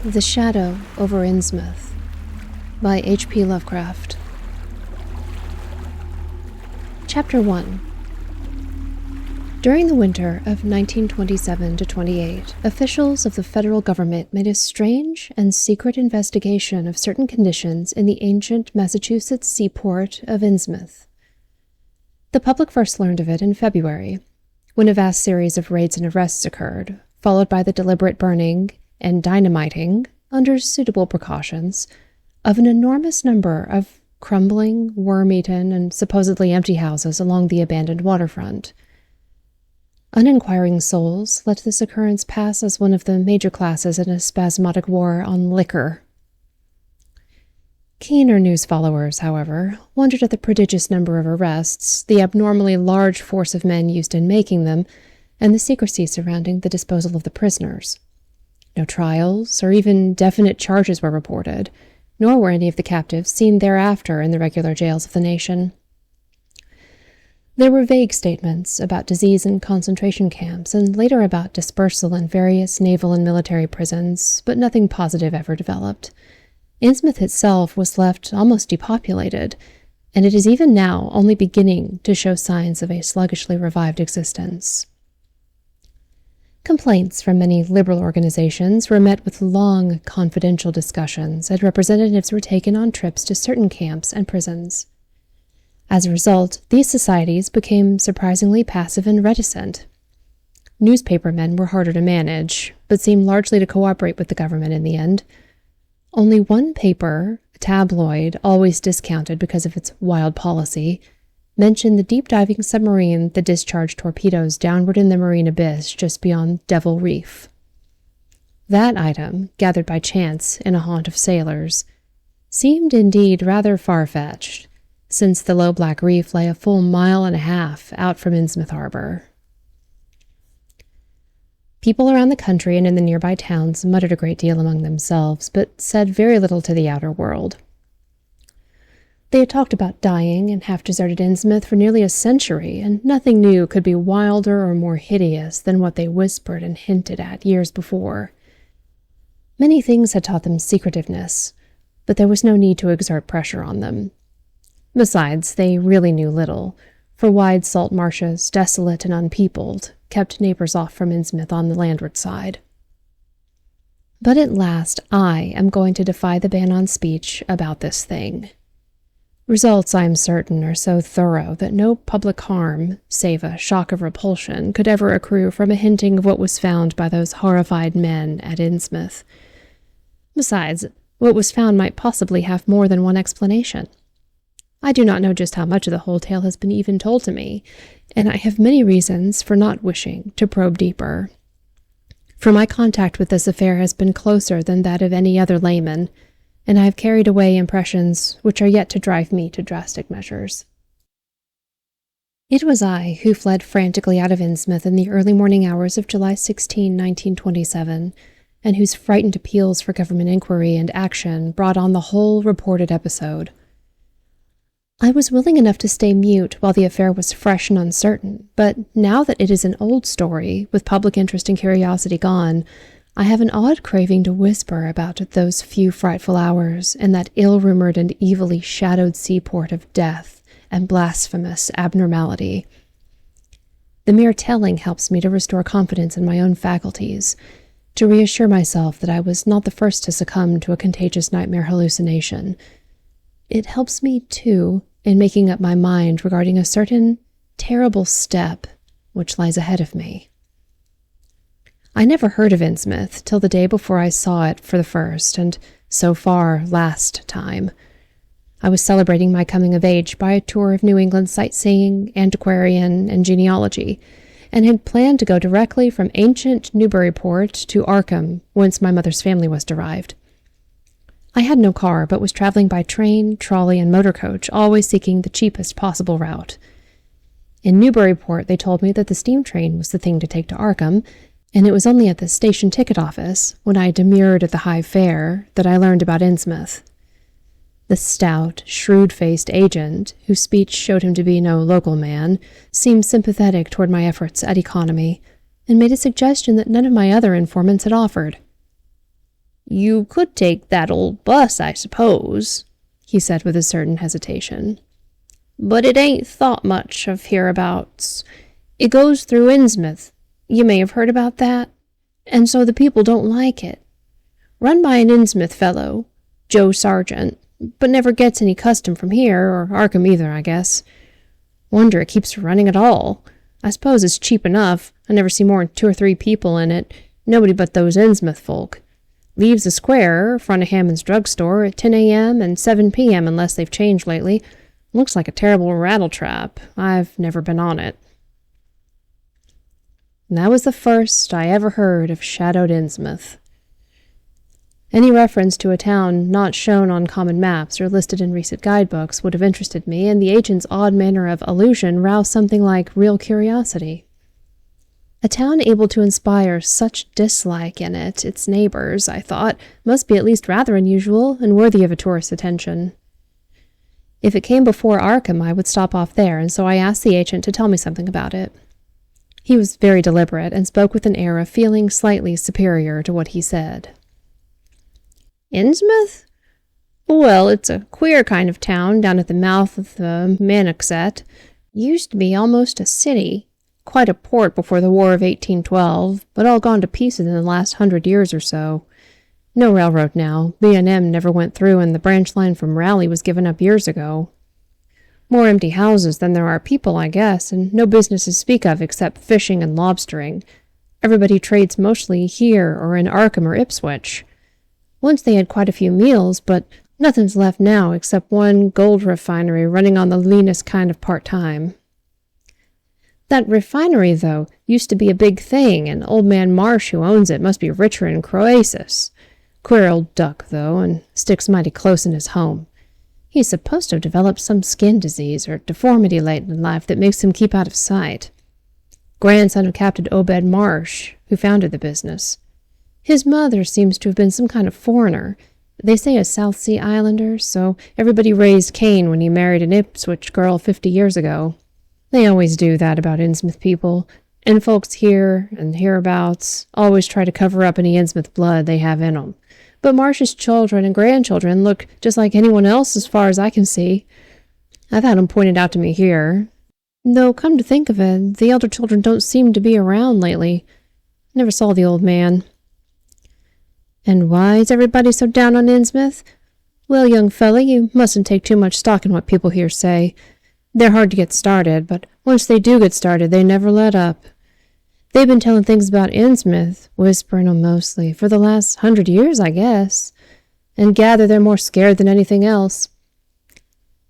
The Shadow Over Innsmouth by HP Lovecraft. Chapter 1. During the winter of 1927-28, officials of the federal government made a strange and secret investigation of certain conditions in the ancient Massachusetts seaport of Innsmouth. The public first learned of it in February, when a vast series of raids and arrests occurred, followed by the deliberate burning and dynamiting, under suitable precautions, of an enormous number of crumbling, worm-eaten, and supposedly empty houses along the abandoned waterfront. Uninquiring souls let this occurrence pass as one of the major classes in a spasmodic war on liquor. Keener news followers, however, wondered at the prodigious number of arrests, the abnormally large force of men used in making them, and the secrecy surrounding the disposal of the prisoners. No trials or even definite charges were reported, nor were any of the captives seen thereafter in the regular jails of the nation. There were vague statements about disease in concentration camps and later about dispersal in various naval and military prisons, but nothing positive ever developed. Innsmouth itself was left almost depopulated, and it is even now only beginning to show signs of a sluggishly revived existence. Complaints from many liberal organizations were met with long, confidential discussions, and representatives were taken on trips to certain camps and prisons. As a result, these societies became surprisingly passive and reticent. Newspaper men were harder to manage, but seemed largely to cooperate with the government in the end. Only one paper, a tabloid, always discounted because of its wild policy, mentioned the deep-diving submarine that discharged torpedoes downward in the marine abyss just beyond Devil Reef. That item, gathered by chance in a haunt of sailors, seemed indeed rather far-fetched, since the low black reef lay a full mile and a half out from Innsmouth Harbor. People around the country and in the nearby towns muttered a great deal among themselves, but said very little to the outer world. They had talked about dying and half-deserted Innsmouth for nearly a century, and nothing new could be wilder or more hideous than what they whispered and hinted at years before. Many things had taught them secretiveness, but there was no need to exert pressure on them. Besides, they really knew little, for wide salt marshes, desolate and unpeopled, kept neighbors off from Innsmouth on the landward side. But at last I am going to defy the ban on speech about this thing. Results, I am certain, are so thorough that no public harm, save a shock of repulsion, could ever accrue from a hinting of what was found by those horrified men at Innsmouth. Besides, what was found might possibly have more than one explanation. I do not know just how much of the whole tale has been even told to me, and I have many reasons for not wishing to probe deeper. For my contact with this affair has been closer than that of any other layman, and I have carried away impressions which are yet to drive me to drastic measures. It was I who fled frantically out of Innsmouth in the early morning hours of July 16, 1927, and whose frightened appeals for government inquiry and action brought on the whole reported episode. I was willing enough to stay mute while the affair was fresh and uncertain, but now that it is an old story, with public interest and curiosity gone, I have an odd craving to whisper about those few frightful hours in that ill-rumored and evilly shadowed seaport of death and blasphemous abnormality. The mere telling helps me to restore confidence in my own faculties, to reassure myself that I was not the first to succumb to a contagious nightmare hallucination. It helps me, too, in making up my mind regarding a certain terrible step which lies ahead of me. I never heard of Innsmouth till the day before I saw it for the first, and so far last time. I was celebrating my coming of age by a tour of New England sightseeing, antiquarian, and genealogy, and had planned to go directly from ancient Newburyport to Arkham, whence my mother's family was derived. I had no car, but was traveling by train, trolley, and motor coach, always seeking the cheapest possible route. In Newburyport, they told me that the steam train was the thing to take to Arkham, and it was only at the station ticket office, when I demurred at the high fare, that I learned about Innsmouth. The stout, shrewd-faced agent, whose speech showed him to be no local man, seemed sympathetic toward my efforts at economy, and made a suggestion that none of my other informants had offered. You could take that old bus, I suppose, he said with a certain hesitation. But it ain't thought much of hereabouts. It goes through Innsmouth. You may have heard about that. And so the people don't like it. Run by an Innsmouth fellow, Joe Sargent, but never gets any custom from here, or Arkham either, I guess. Wonder it keeps running at all. I suppose it's cheap enough. I never see more than 2 or 3 people in it. Nobody but those Innsmouth folk. Leaves the square, front of Hammond's drugstore, at 10 a.m. and 7 p.m. unless they've changed lately. Looks like a terrible rattletrap. I've never been on it. And that was the first I ever heard of Shadowed Innsmouth. Any reference to a town not shown on common maps or listed in recent guidebooks would have interested me, and the agent's odd manner of allusion roused something like real curiosity. A town able to inspire such dislike in its neighbors, I thought, must be at least rather unusual and worthy of a tourist's attention. If it came before Arkham, I would stop off there, and so I asked the agent to tell me something about it. He was very deliberate and spoke with an air of feeling slightly superior to what he said. Innsmouth? Well, it's a queer kind of town down at the mouth of the Manoxet. Used to be almost a city. Quite a port before the War of 1812, but all gone to pieces in the last 100 years or so. No railroad now. B&M never went through, and the branch line from Raleigh was given up years ago. More empty houses than there are people, I guess, and no business to speak of except fishing and lobstering. Everybody trades mostly here or in Arkham or Ipswich. Once they had quite a few meals, but nothing's left now except one gold refinery running on the leanest kind of part-time. That refinery, though, used to be a big thing, and old man Marsh, who owns it, must be richer in Croesus. Queer old duck, though, and sticks mighty close in his home. He's supposed to have developed some skin disease or deformity late in life that makes him keep out of sight. Grandson of Captain Obed Marsh, who founded the business. His mother seems to have been some kind of foreigner. They say a South Sea Islander, so everybody raised Cain when he married an Ipswich girl 50 years ago. They always do that about Innsmouth people, and folks here and hereabouts always try to cover up any Innsmouth blood they have in 'em. But Marsh's children and grandchildren look just like anyone else as far as I can see. I've had 'em pointed out to me here. Though, come to think of it, the elder children don't seem to be around lately. Never saw the old man. And why is everybody so down on Innsmouth? Well, young fella, you mustn't take too much stock in what people here say. They're hard to get started, but once they do get started, they never let up. They've been telling things about Innsmouth, whispering 'em mostly, for the last 100 years, I guess, and gather they're more scared than anything else.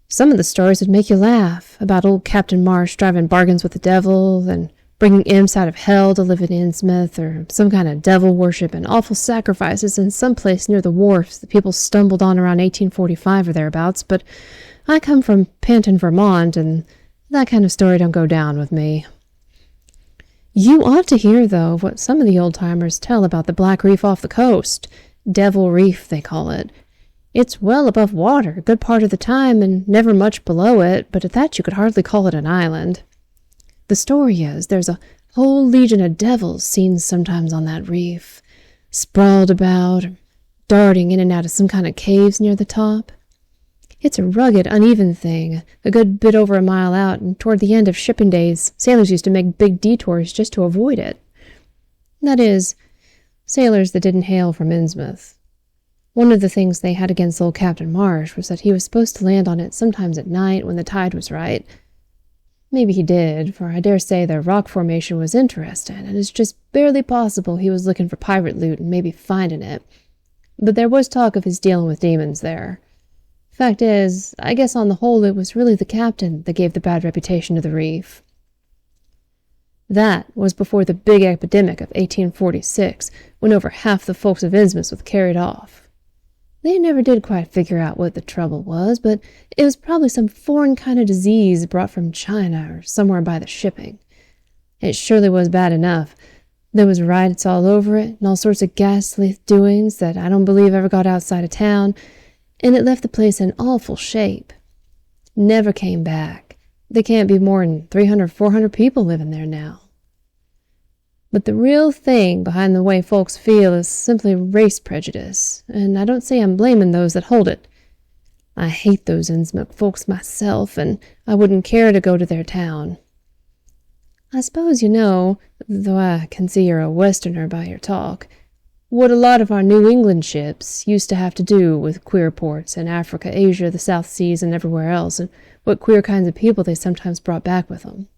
Some of the stories would make you laugh, about old Captain Marsh driving bargains with the devil, and bringing imps out of hell to live in Innsmouth, or some kind of devil worship and awful sacrifices in some place near the wharfs that people stumbled on around 1845 or thereabouts, but I come from Panton, Vermont, and that kind of story don't go down with me. You ought to hear, though, what some of the old-timers tell about the Black Reef off the coast. Devil Reef, they call it. It's well above water a good part of the time, and never much below it, but at that you could hardly call it an island. The story is there's a whole legion of devils seen sometimes on that reef, sprawled about, darting in and out of some kind of caves near the top. It's a rugged, uneven thing, a good bit over a mile out, and toward the end of shipping days, sailors used to make big detours just to avoid it. That is, sailors that didn't hail from Innsmouth. One of the things they had against old Captain Marsh was that he was supposed to land on it sometimes at night when the tide was right. Maybe he did, for I dare say the rock formation was interesting, and it's just barely possible he was looking for pirate loot and maybe finding it. But there was talk of his dealing with demons there. Fact is, I guess on the whole it was really the captain that gave the bad reputation to the reef. That was before the big epidemic of 1846, when over half the folks of Innsmouth was carried off. They never did quite figure out what the trouble was, but it was probably some foreign kind of disease brought from China or somewhere by the shipping. It surely was bad enough. There was riots all over it, and all sorts of ghastly doings that I don't believe ever got outside of town, and it left the place in awful shape. Never came back. There can't be more than 300, 400 people living there now. But the real thing behind the way folks feel is simply race prejudice, and I don't say I'm blaming those that hold it. I hate those Innsmouth folks myself, and I wouldn't care to go to their town. I suppose you know, though I can see you're a Westerner by your talk, what a lot of our New England ships used to have to do with queer ports in Africa, Asia, the South Seas, and everywhere else, and what queer kinds of people they sometimes brought back with them.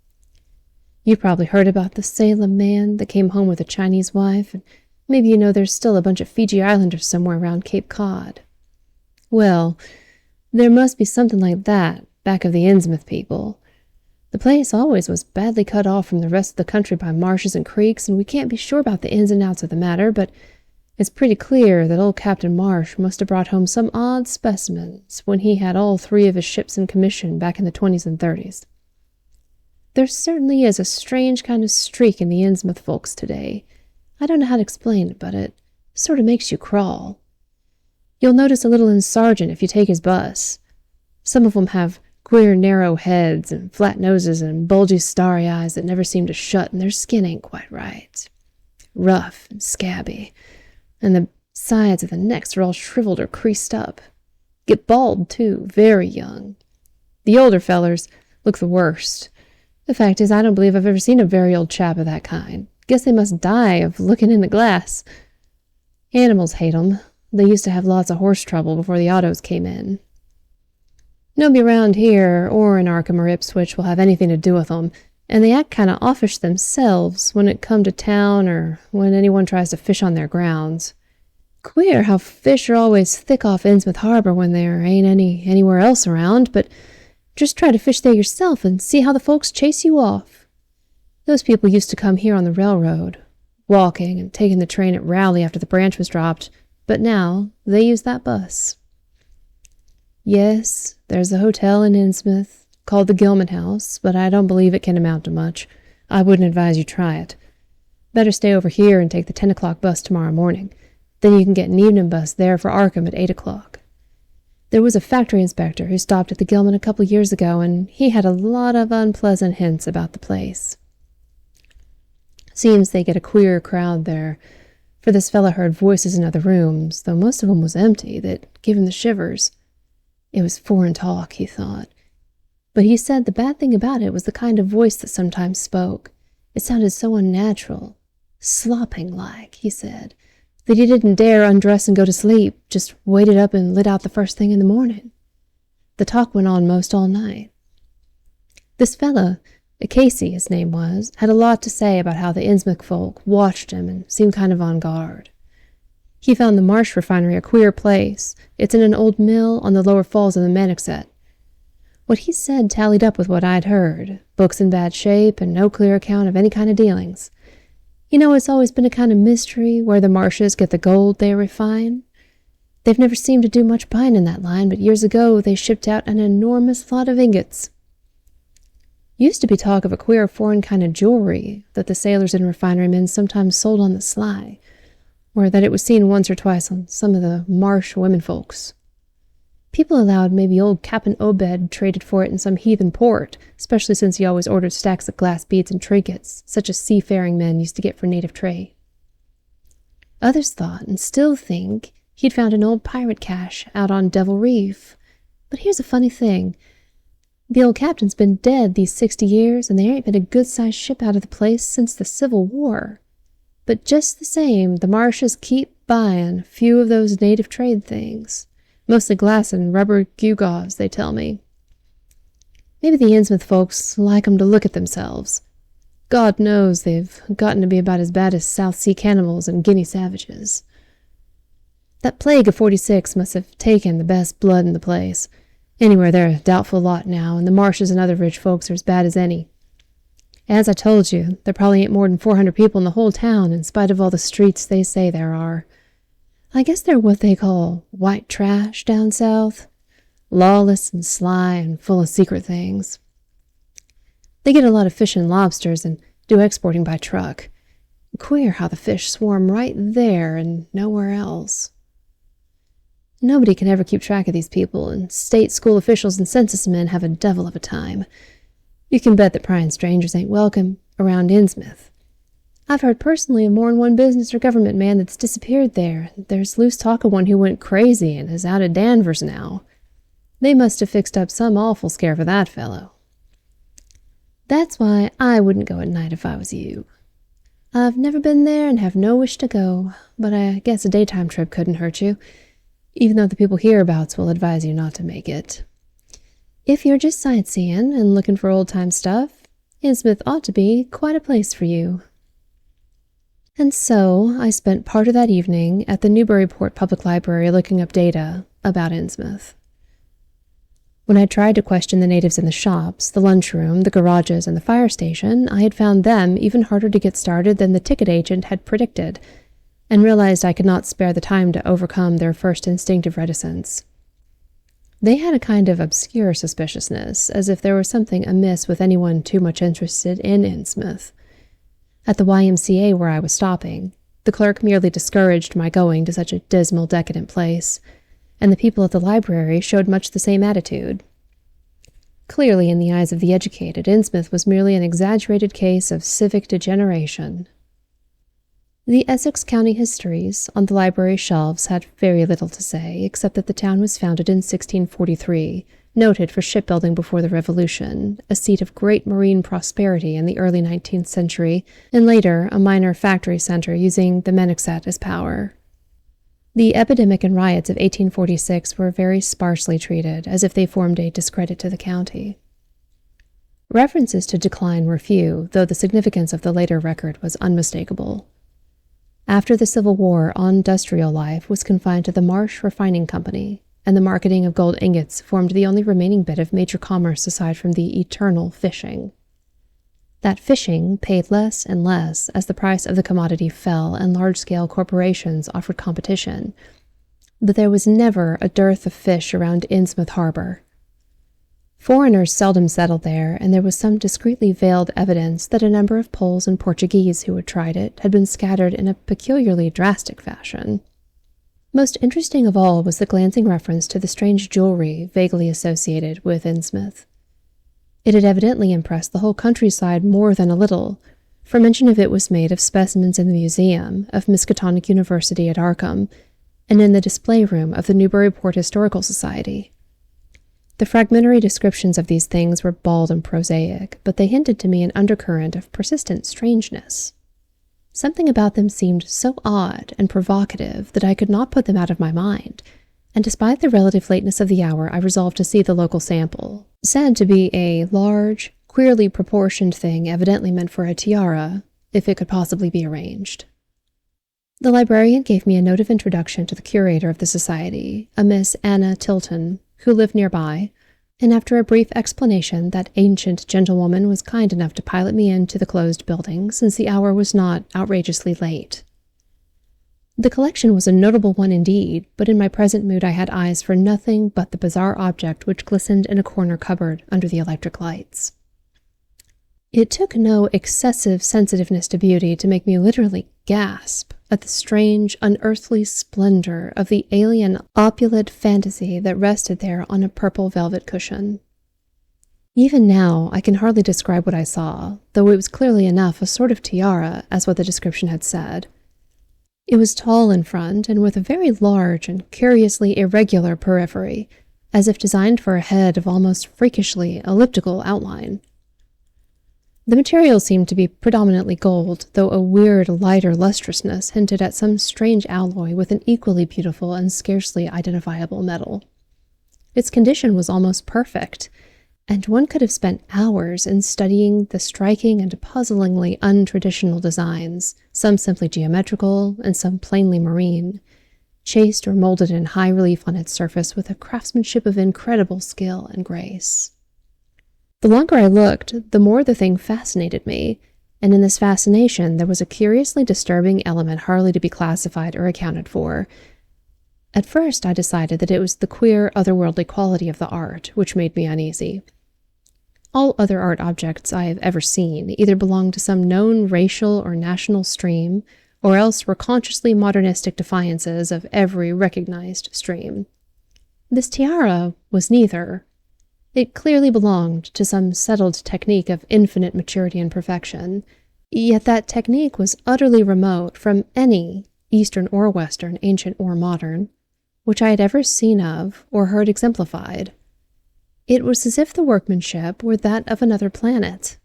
You've probably heard about the Salem man that came home with a Chinese wife, and maybe you know there's still a bunch of Fiji Islanders somewhere around Cape Cod. Well, there must be something like that back of the Innsmouth people. The place always was badly cut off from the rest of the country by marshes and creeks, and we can't be sure about the ins and outs of the matter, but it's pretty clear that old Captain Marsh must have brought home some odd specimens when he had all 3 of his ships in commission back in the 20s and 30s. There certainly is a strange kind of streak in the Innsmouth folks today. I don't know how to explain it, but it sort of makes you crawl. You'll notice a little in Sargent if you take his bus. Some of them have queer narrow heads and flat noses and bulgy starry eyes that never seem to shut, and their skin ain't quite right. Rough and scabby. And the sides of the necks are all shriveled or creased up. Get bald, too, very young. The older fellers look the worst. The fact is, I don't believe I've ever seen a very old chap of that kind. Guess they must die of looking in the glass. Animals hate 'em. They used to have lots of horse trouble before the autos came in. Nobody around here or in Arkham or Ipswich will have anything to do with 'em, and they act kind of offish themselves when it come to town or when anyone tries to fish on their grounds. Queer how fish are always thick off Innsmouth Harbor when there ain't anywhere else around, but just try to fish there yourself and see how the folks chase you off. Those people used to come here on the railroad, walking and taking the train at Rowley after the branch was dropped, but now they use that bus. Yes, there's a hotel in Innsmouth called the Gilman House, but I don't believe it can amount to much. I wouldn't advise you try it. Better stay over here and take the 10 o'clock bus tomorrow morning. Then you can get an evening bus there for Arkham at 8 o'clock. There was a factory inspector who stopped at the Gilman a couple years ago, and he had a lot of unpleasant hints about the place. Seems they get a queer crowd there, for this fella heard voices in other rooms, though most of 'em was empty, that give him the shivers. It was foreign talk, he thought. But he said the bad thing about it was the kind of voice that sometimes spoke. It sounded so unnatural, slopping-like, he said, that he didn't dare undress and go to sleep, just waited up and lit out the first thing in the morning. The talk went on most all night. This fella, Casey his name was, had a lot to say about how the Innsmouth folk watched him and seemed kind of on guard. He found the Marsh refinery a queer place. It's in an old mill on the lower falls of the Manoxet. What he said tallied up with what I'd heard. Books in bad shape and no clear account of any kind of dealings. You know, it's always been a kind of mystery where the Marshes get the gold they refine. They've never seemed to do much buying in that line, but years ago they shipped out an enormous lot of ingots. Used to be talk of a queer foreign kind of jewelry that the sailors and refinery men sometimes sold on the sly, or that it was seen once or twice on some of the Marsh women folks. People allowed maybe old Captain Obed traded for it in some heathen port, especially since he always ordered stacks of glass beads and trinkets, such as seafaring men used to get for native trade. Others thought, and still think, he'd found an old pirate cache out on Devil Reef. But here's a funny thing. The old captain's been dead these 60 years, and there ain't been a good-sized ship out of the place since the Civil War. But just the same, the Marshes keep buying a few of those native trade things. Mostly glass and rubber gewgaws, they tell me. Maybe the Innsmouth folks like 'em to look at themselves. God knows they've gotten to be about as bad as South Sea cannibals and Guinea savages. That plague of 46 must have taken the best blood in the place. Anyway, they're a doubtful lot now, and the Marshes and other rich folks are as bad as any. As I told you, there probably ain't more than 400 people in the whole town, in spite of all the streets they say there are. I guess they're what they call white trash down south. Lawless and sly and full of secret things. They get a lot of fish and lobsters and do exporting by truck. Queer how the fish swarm right there and nowhere else. Nobody can ever keep track of these people, and state school officials and census men have a devil of a time. You can bet that prying strangers ain't welcome around Innsmouth. I've heard personally of more than one business or government man that's disappeared there. There's loose talk of one who went crazy and is out at Danvers now. They must have fixed up some awful scare for that fellow. That's why I wouldn't go at night if I was you. I've never been there and have no wish to go, but I guess a daytime trip couldn't hurt you, even though the people hereabouts will advise you not to make it. If you're just sightseeing and looking for old-time stuff, Innsmouth ought to be quite a place for you. And so I spent part of that evening at the Newburyport Public Library looking up data about Innsmouth. When I tried to question the natives in the shops, the lunchroom, the garages, and the fire station, I had found them even harder to get started than the ticket agent had predicted, and realized I could not spare the time to overcome their first instinctive reticence. They had a kind of obscure suspiciousness, as if there was something amiss with anyone too much interested in Innsmouth. At the YMCA where I was stopping, the clerk merely discouraged my going to such a dismal, decadent place, and the people at the library showed much the same attitude. Clearly, in the eyes of the educated, Innsmouth was merely an exaggerated case of civic degeneration. The Essex County histories on the library shelves had very little to say, except that the town was founded in 1643, noted for shipbuilding before the Revolution, a seat of great marine prosperity in the early 19th century, and later a minor factory center using the Menexet as power. The epidemic and riots of 1846 were very sparsely treated, as if they formed a discredit to the county. References to decline were few, though the significance of the later record was unmistakable. After the Civil War, industrial life was confined to the Marsh Refining Company, and the marketing of gold ingots formed the only remaining bit of major commerce aside from the eternal fishing. That fishing paid less and less as the price of the commodity fell and large-scale corporations offered competition, but there was never a dearth of fish around Innsmouth Harbor. Foreigners seldom settled there, and there was some discreetly veiled evidence that a number of Poles and Portuguese who had tried it had been scattered in a peculiarly drastic fashion. Most interesting of all was the glancing reference to the strange jewelry vaguely associated with Innsmouth. It had evidently impressed the whole countryside more than a little, for mention of it was made of specimens in the museum of Miskatonic University at Arkham, and in the display room of the Newburyport Historical Society. The fragmentary descriptions of these things were bald and prosaic, but they hinted to me an undercurrent of persistent strangeness. Something about them seemed so odd and provocative that I could not put them out of my mind, and despite the relative lateness of the hour, I resolved to see the local sample, said to be a large, queerly proportioned thing evidently meant for a tiara, if it could possibly be arranged. The librarian gave me a note of introduction to the curator of the society, a Miss Anna Tilton, who lived nearby, and after a brief explanation, that ancient gentlewoman was kind enough to pilot me into the closed building, since the hour was not outrageously late. The collection was a notable one indeed, but in my present mood I had eyes for nothing but the bizarre object which glistened in a corner cupboard under the electric lights. It took no excessive sensitiveness to beauty to make me literally gasp at the strange, unearthly splendor of the alien, opulent fantasy that rested there on a purple velvet cushion. Even now, I can hardly describe what I saw, though it was clearly enough a sort of tiara, as what the description had said. It was tall in front, and with a very large and curiously irregular periphery, as if designed for a head of almost freakishly elliptical outline. The material seemed to be predominantly gold, though a weird, lighter lustrousness hinted at some strange alloy with an equally beautiful and scarcely identifiable metal. Its condition was almost perfect, and one could have spent hours in studying the striking and puzzlingly untraditional designs, some simply geometrical and some plainly marine, chased or molded in high relief on its surface with a craftsmanship of incredible skill and grace. The longer I looked, the more the thing fascinated me, and in this fascination there was a curiously disturbing element hardly to be classified or accounted for. At first I decided that it was the queer, otherworldly quality of the art which made me uneasy. All other art objects I have ever seen either belong to some known racial or national stream, or else were consciously modernistic defiances of every recognized stream. This tiara was neither. It clearly belonged to some settled technique of infinite maturity and perfection, Yet that technique was utterly remote from any, Eastern or Western, ancient or modern, which I had ever seen of or heard exemplified. It was as if the workmanship were that of another planet.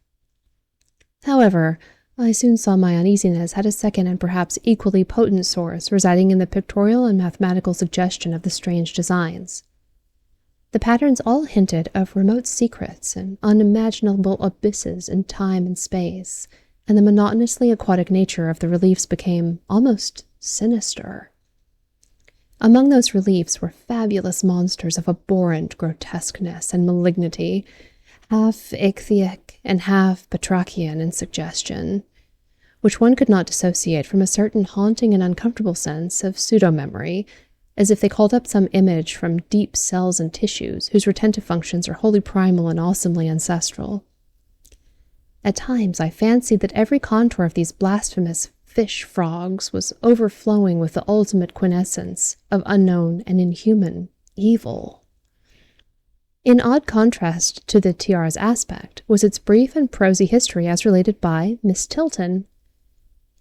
However, I soon saw my uneasiness had a second and perhaps equally potent source residing in the pictorial and mathematical suggestion of the strange designs. The patterns all hinted of remote secrets and unimaginable abysses in time and space, and the monotonously aquatic nature of the reliefs became almost sinister. Among those reliefs were fabulous monsters of abhorrent grotesqueness and malignity, half ichthyaic and half batrachian in suggestion, which one could not dissociate from a certain haunting and uncomfortable sense of pseudo-memory, as if they called up some image from deep cells and tissues whose retentive functions are wholly primal and awesomely ancestral. At times I fancied that every contour of these blasphemous fish frogs was overflowing with the ultimate quintessence of unknown and inhuman evil. In odd contrast to the tiara's aspect was its brief and prosy history as related by Miss Tilton.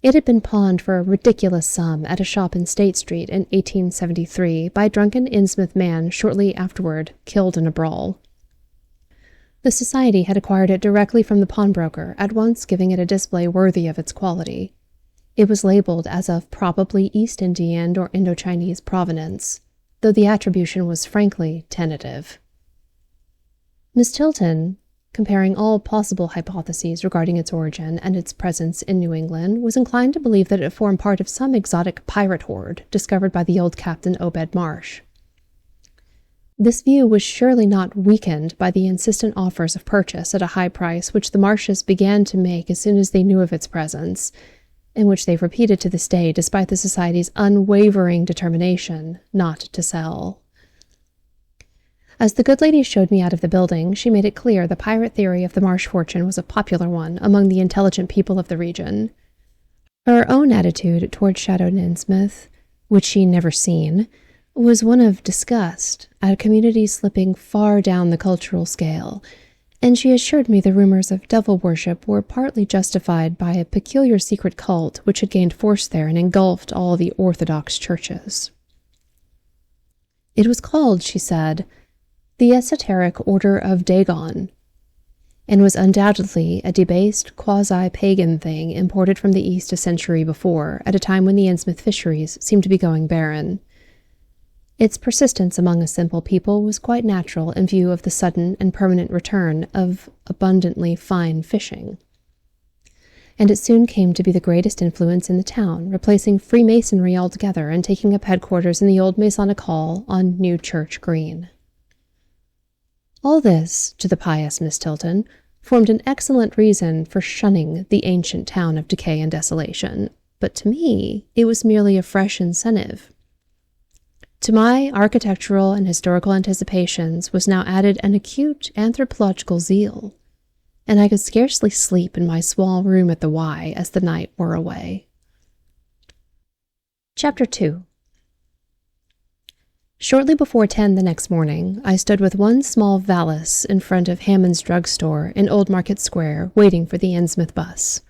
It had been pawned for a ridiculous sum at a shop in State Street in 1873 by a drunken Innsmouth man shortly afterward killed in a brawl. The Society had acquired it directly from the pawnbroker, at once giving it a display worthy of its quality. It was labeled as of probably East Indian or Indo-Chinese provenance, though the attribution was frankly tentative. Miss Tilton, comparing all possible hypotheses regarding its origin and its presence in New England, was inclined to believe that it formed part of some exotic pirate horde discovered by the old Captain Obed Marsh. This view was surely not weakened by the insistent offers of purchase at a high price which the Marshes began to make as soon as they knew of its presence, and which they repeated to this day despite the Society's unwavering determination not to sell. As the good lady showed me out of the building, she made it clear the pirate theory of the Marsh fortune was a popular one among the intelligent people of the region. Her own attitude toward Shadow Over Innsmouth, which she never seen, was one of disgust at a community slipping far down the cultural scale, and she assured me the rumors of devil worship were partly justified by a peculiar secret cult which had gained force there and engulfed all the orthodox churches. It was called, she said, the Esoteric Order of Dagon, and was undoubtedly a debased, quasi-pagan thing imported from the East a century before, at a time when the Innsmouth fisheries seemed to be going barren. Its persistence among a simple people was quite natural in view of the sudden and permanent return of abundantly fine fishing. And it soon came to be the greatest influence in the town, replacing Freemasonry altogether and taking up headquarters in the old Masonic Hall on New Church Green. All this, to the pious Miss Tilton, formed an excellent reason for shunning the ancient town of decay and desolation, but to me it was merely a fresh incentive. To my architectural and historical anticipations was now added an acute anthropological zeal, and I could scarcely sleep in my small room at the Y as the night wore away. Chapter 2. Shortly before 10 the next morning, I stood with one small valise in front of Hammond's drugstore in Old Market Square, waiting for the Innsmouth bus.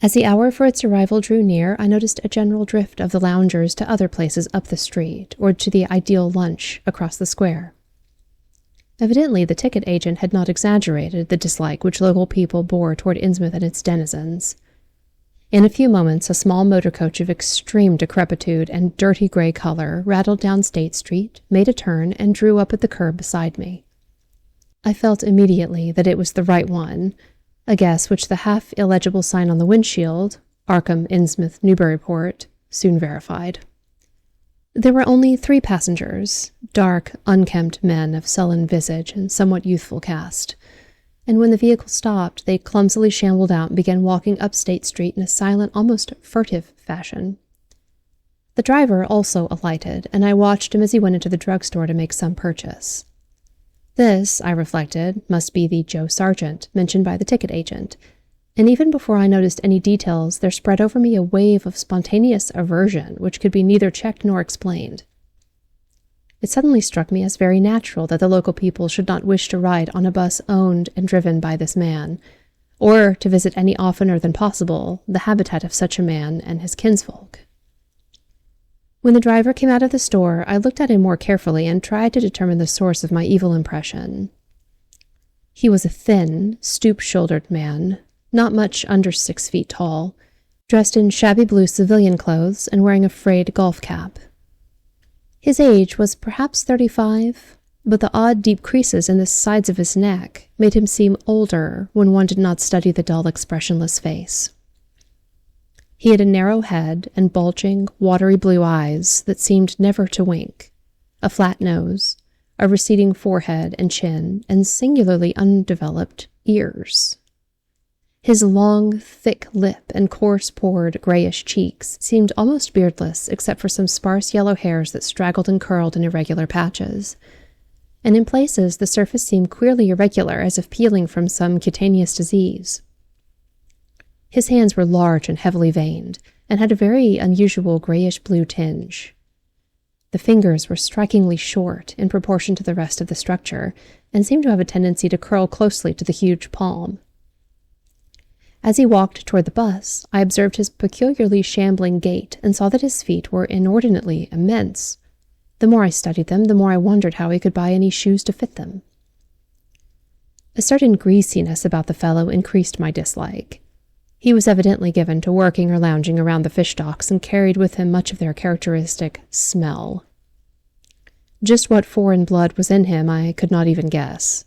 As the hour for its arrival drew near, I noticed a general drift of the loungers to other places up the street, or to the ideal lunch across the square. Evidently, the ticket agent had not exaggerated the dislike which local people bore toward Innsmouth and its denizens. In a few moments, a small motor coach of extreme decrepitude and dirty gray color rattled down State Street, made a turn, and drew up at the curb beside me. I felt immediately that it was the right one, a guess which the half-illegible sign on the windshield, Arkham, Innsmouth, Newburyport, soon verified. There were only 3 passengers, dark, unkempt men of sullen visage and somewhat youthful cast, and when the vehicle stopped, they clumsily shambled out and began walking up State Street in a silent, almost furtive fashion. The driver also alighted, and I watched him as he went into the drugstore to make some purchase. This, I reflected, must be the Joe Sargent mentioned by the ticket agent, and even before I noticed any details, there spread over me a wave of spontaneous aversion which could be neither checked nor explained. It suddenly struck me as very natural that the local people should not wish to ride on a bus owned and driven by this man, or to visit any oftener than possible the habitat of such a man and his kinsfolk. When the driver came out of the store, I looked at him more carefully and tried to determine the source of my evil impression. He was a thin, stoop-shouldered man, not much under 6 feet tall, dressed in shabby blue civilian clothes and wearing a frayed golf cap. His age was perhaps 35, but the odd deep creases in the sides of his neck made him seem older when one did not study the dull, expressionless face. He had a narrow head and bulging, watery blue eyes that seemed never to wink, a flat nose, a receding forehead and chin, and singularly undeveloped ears. His long, thick lip and coarse-pored, grayish cheeks seemed almost beardless except for some sparse yellow hairs that straggled and curled in irregular patches, and in places the surface seemed queerly irregular as if peeling from some cutaneous disease. His hands were large and heavily veined, and had a very unusual grayish-blue tinge. The fingers were strikingly short in proportion to the rest of the structure, and seemed to have a tendency to curl closely to the huge palm. As he walked toward the bus, I observed his peculiarly shambling gait and saw that his feet were inordinately immense. The more I studied them, the more I wondered how he could buy any shoes to fit them. A certain greasiness about the fellow increased my dislike. He was evidently given to working or lounging around the fish docks and carried with him much of their characteristic smell. Just what foreign blood was in him I could not even guess.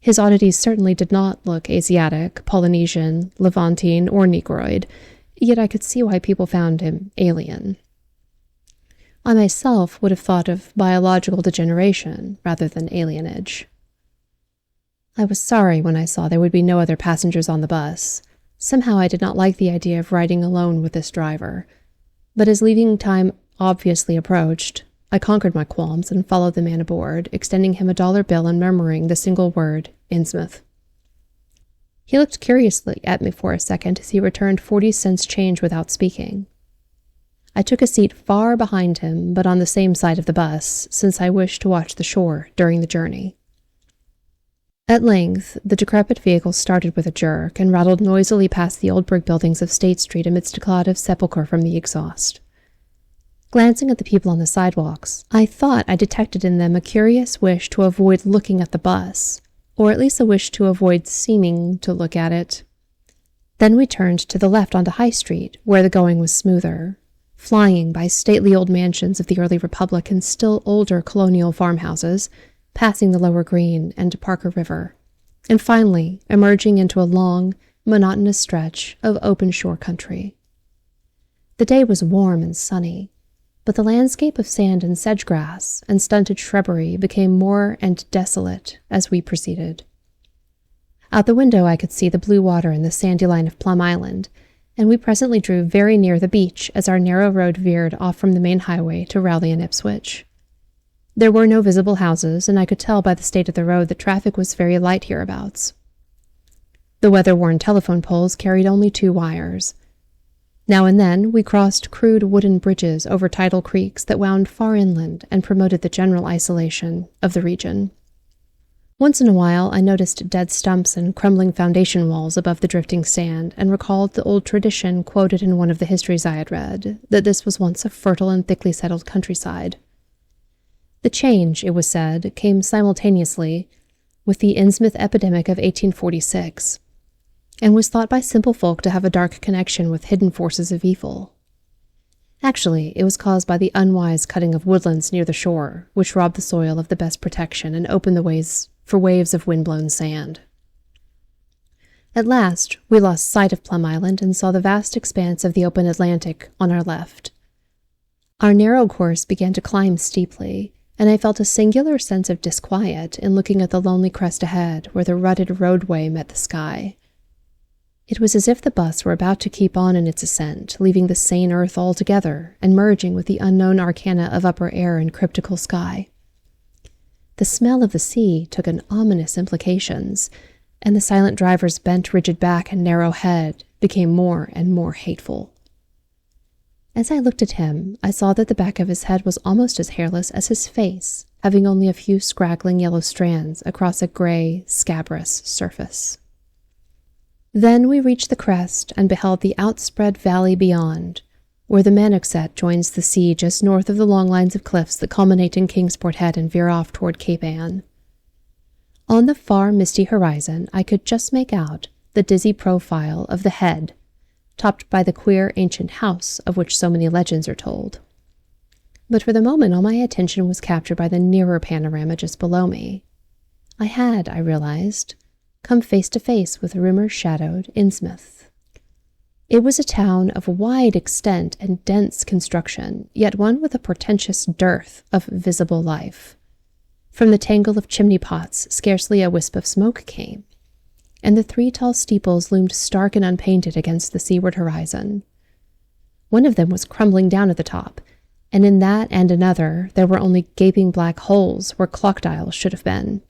His oddities certainly did not look Asiatic, Polynesian, Levantine, or Negroid, yet I could see why people found him alien. I myself would have thought of biological degeneration rather than alienage. I was sorry when I saw there would be no other passengers on the bus. Somehow I did not like the idea of riding alone with this driver, but as leaving time obviously approached, I conquered my qualms and followed the man aboard, extending him a $1 bill and murmuring the single word, Innsmouth. He looked curiously at me for a second as he returned 40 cents change without speaking. I took a seat far behind him, but on the same side of the bus, since I wished to watch the shore during the journey. At length, the decrepit vehicle started with a jerk and rattled noisily past the old brick buildings of State Street amidst a cloud of sepulchre from the exhaust. Glancing at the people on the sidewalks, I thought I detected in them a curious wish to avoid looking at the bus, or at least a wish to avoid seeming to look at it. Then we turned to the left onto High Street, where the going was smoother, flying by stately old mansions of the early Republic and still older colonial farmhouses, passing the Lower Green and Parker River, and finally emerging into a long, monotonous stretch of open shore country. The day was warm and sunny, but the landscape of sand and sedge-grass and stunted shrubbery became more and desolate as we proceeded. Out the window I could see the blue water and the sandy line of Plum Island, and we presently drew very near the beach as our narrow road veered off from the main highway to Rowley and Ipswich. There were no visible houses, and I could tell by the state of the road that traffic was very light hereabouts. The weather-worn telephone poles carried only 2 wires. Now and then we crossed crude wooden bridges over tidal creeks that wound far inland and promoted the general isolation of the region. Once in a while I noticed dead stumps and crumbling foundation walls above the drifting sand and recalled the old tradition quoted in one of the histories I had read, that this was once a fertile and thickly settled countryside. The change, it was said, came simultaneously with the Innsmouth epidemic of 1846, and was thought by simple folk to have a dark connection with hidden forces of evil. Actually, it was caused by the unwise cutting of woodlands near the shore, which robbed the soil of the best protection and opened the ways for waves of wind-blown sand. At last, we lost sight of Plum Island and saw the vast expanse of the open Atlantic on our left. Our narrow course began to climb steeply, and I felt a singular sense of disquiet in looking at the lonely crest ahead where the rutted roadway met the sky. It was as if the bus were about to keep on in its ascent, leaving the sane earth altogether and merging with the unknown arcana of upper air and cryptical sky. The smell of the sea took on ominous implications, and the silent driver's bent, rigid back and narrow head became more and more hateful. As I looked at him, I saw that the back of his head was almost as hairless as his face, having only a few scraggling yellow strands across a gray, scabrous surface. Then we reached the crest and beheld the outspread valley beyond, where the Manoxet joins the sea just north of the long lines of cliffs that culminate in Kingsport Head and veer off toward Cape Ann. On the far misty horizon, I could just make out the dizzy profile of the head, topped by the queer ancient house of which so many legends are told. But for the moment all my attention was captured by the nearer panorama just below me. I had, I realized, come face to face with rumor shadowed Innsmouth. It was a town of wide extent and dense construction, yet one with a portentous dearth of visible life. From the tangle of chimney pots scarcely a wisp of smoke came, and the 3 tall steeples loomed stark and unpainted against the seaward horizon. One of them was crumbling down at the top, and in that and another there were only gaping black holes where clock dials should have been.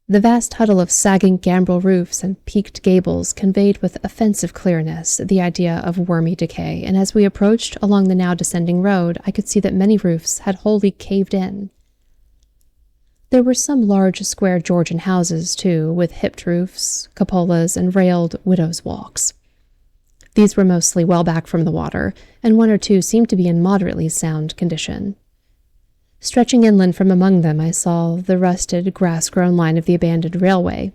The vast huddle of sagging gambrel roofs and peaked gables conveyed with offensive clearness the idea of wormy decay, and as we approached along the now descending road, I could see that many roofs had wholly caved in. There were some large square Georgian houses, too, with hipped roofs, cupolas, and railed widows' walks. These were mostly well back from the water, and 1 or 2 seemed to be in moderately sound condition. Stretching inland from among them, I saw the rusted, grass-grown line of the abandoned railway,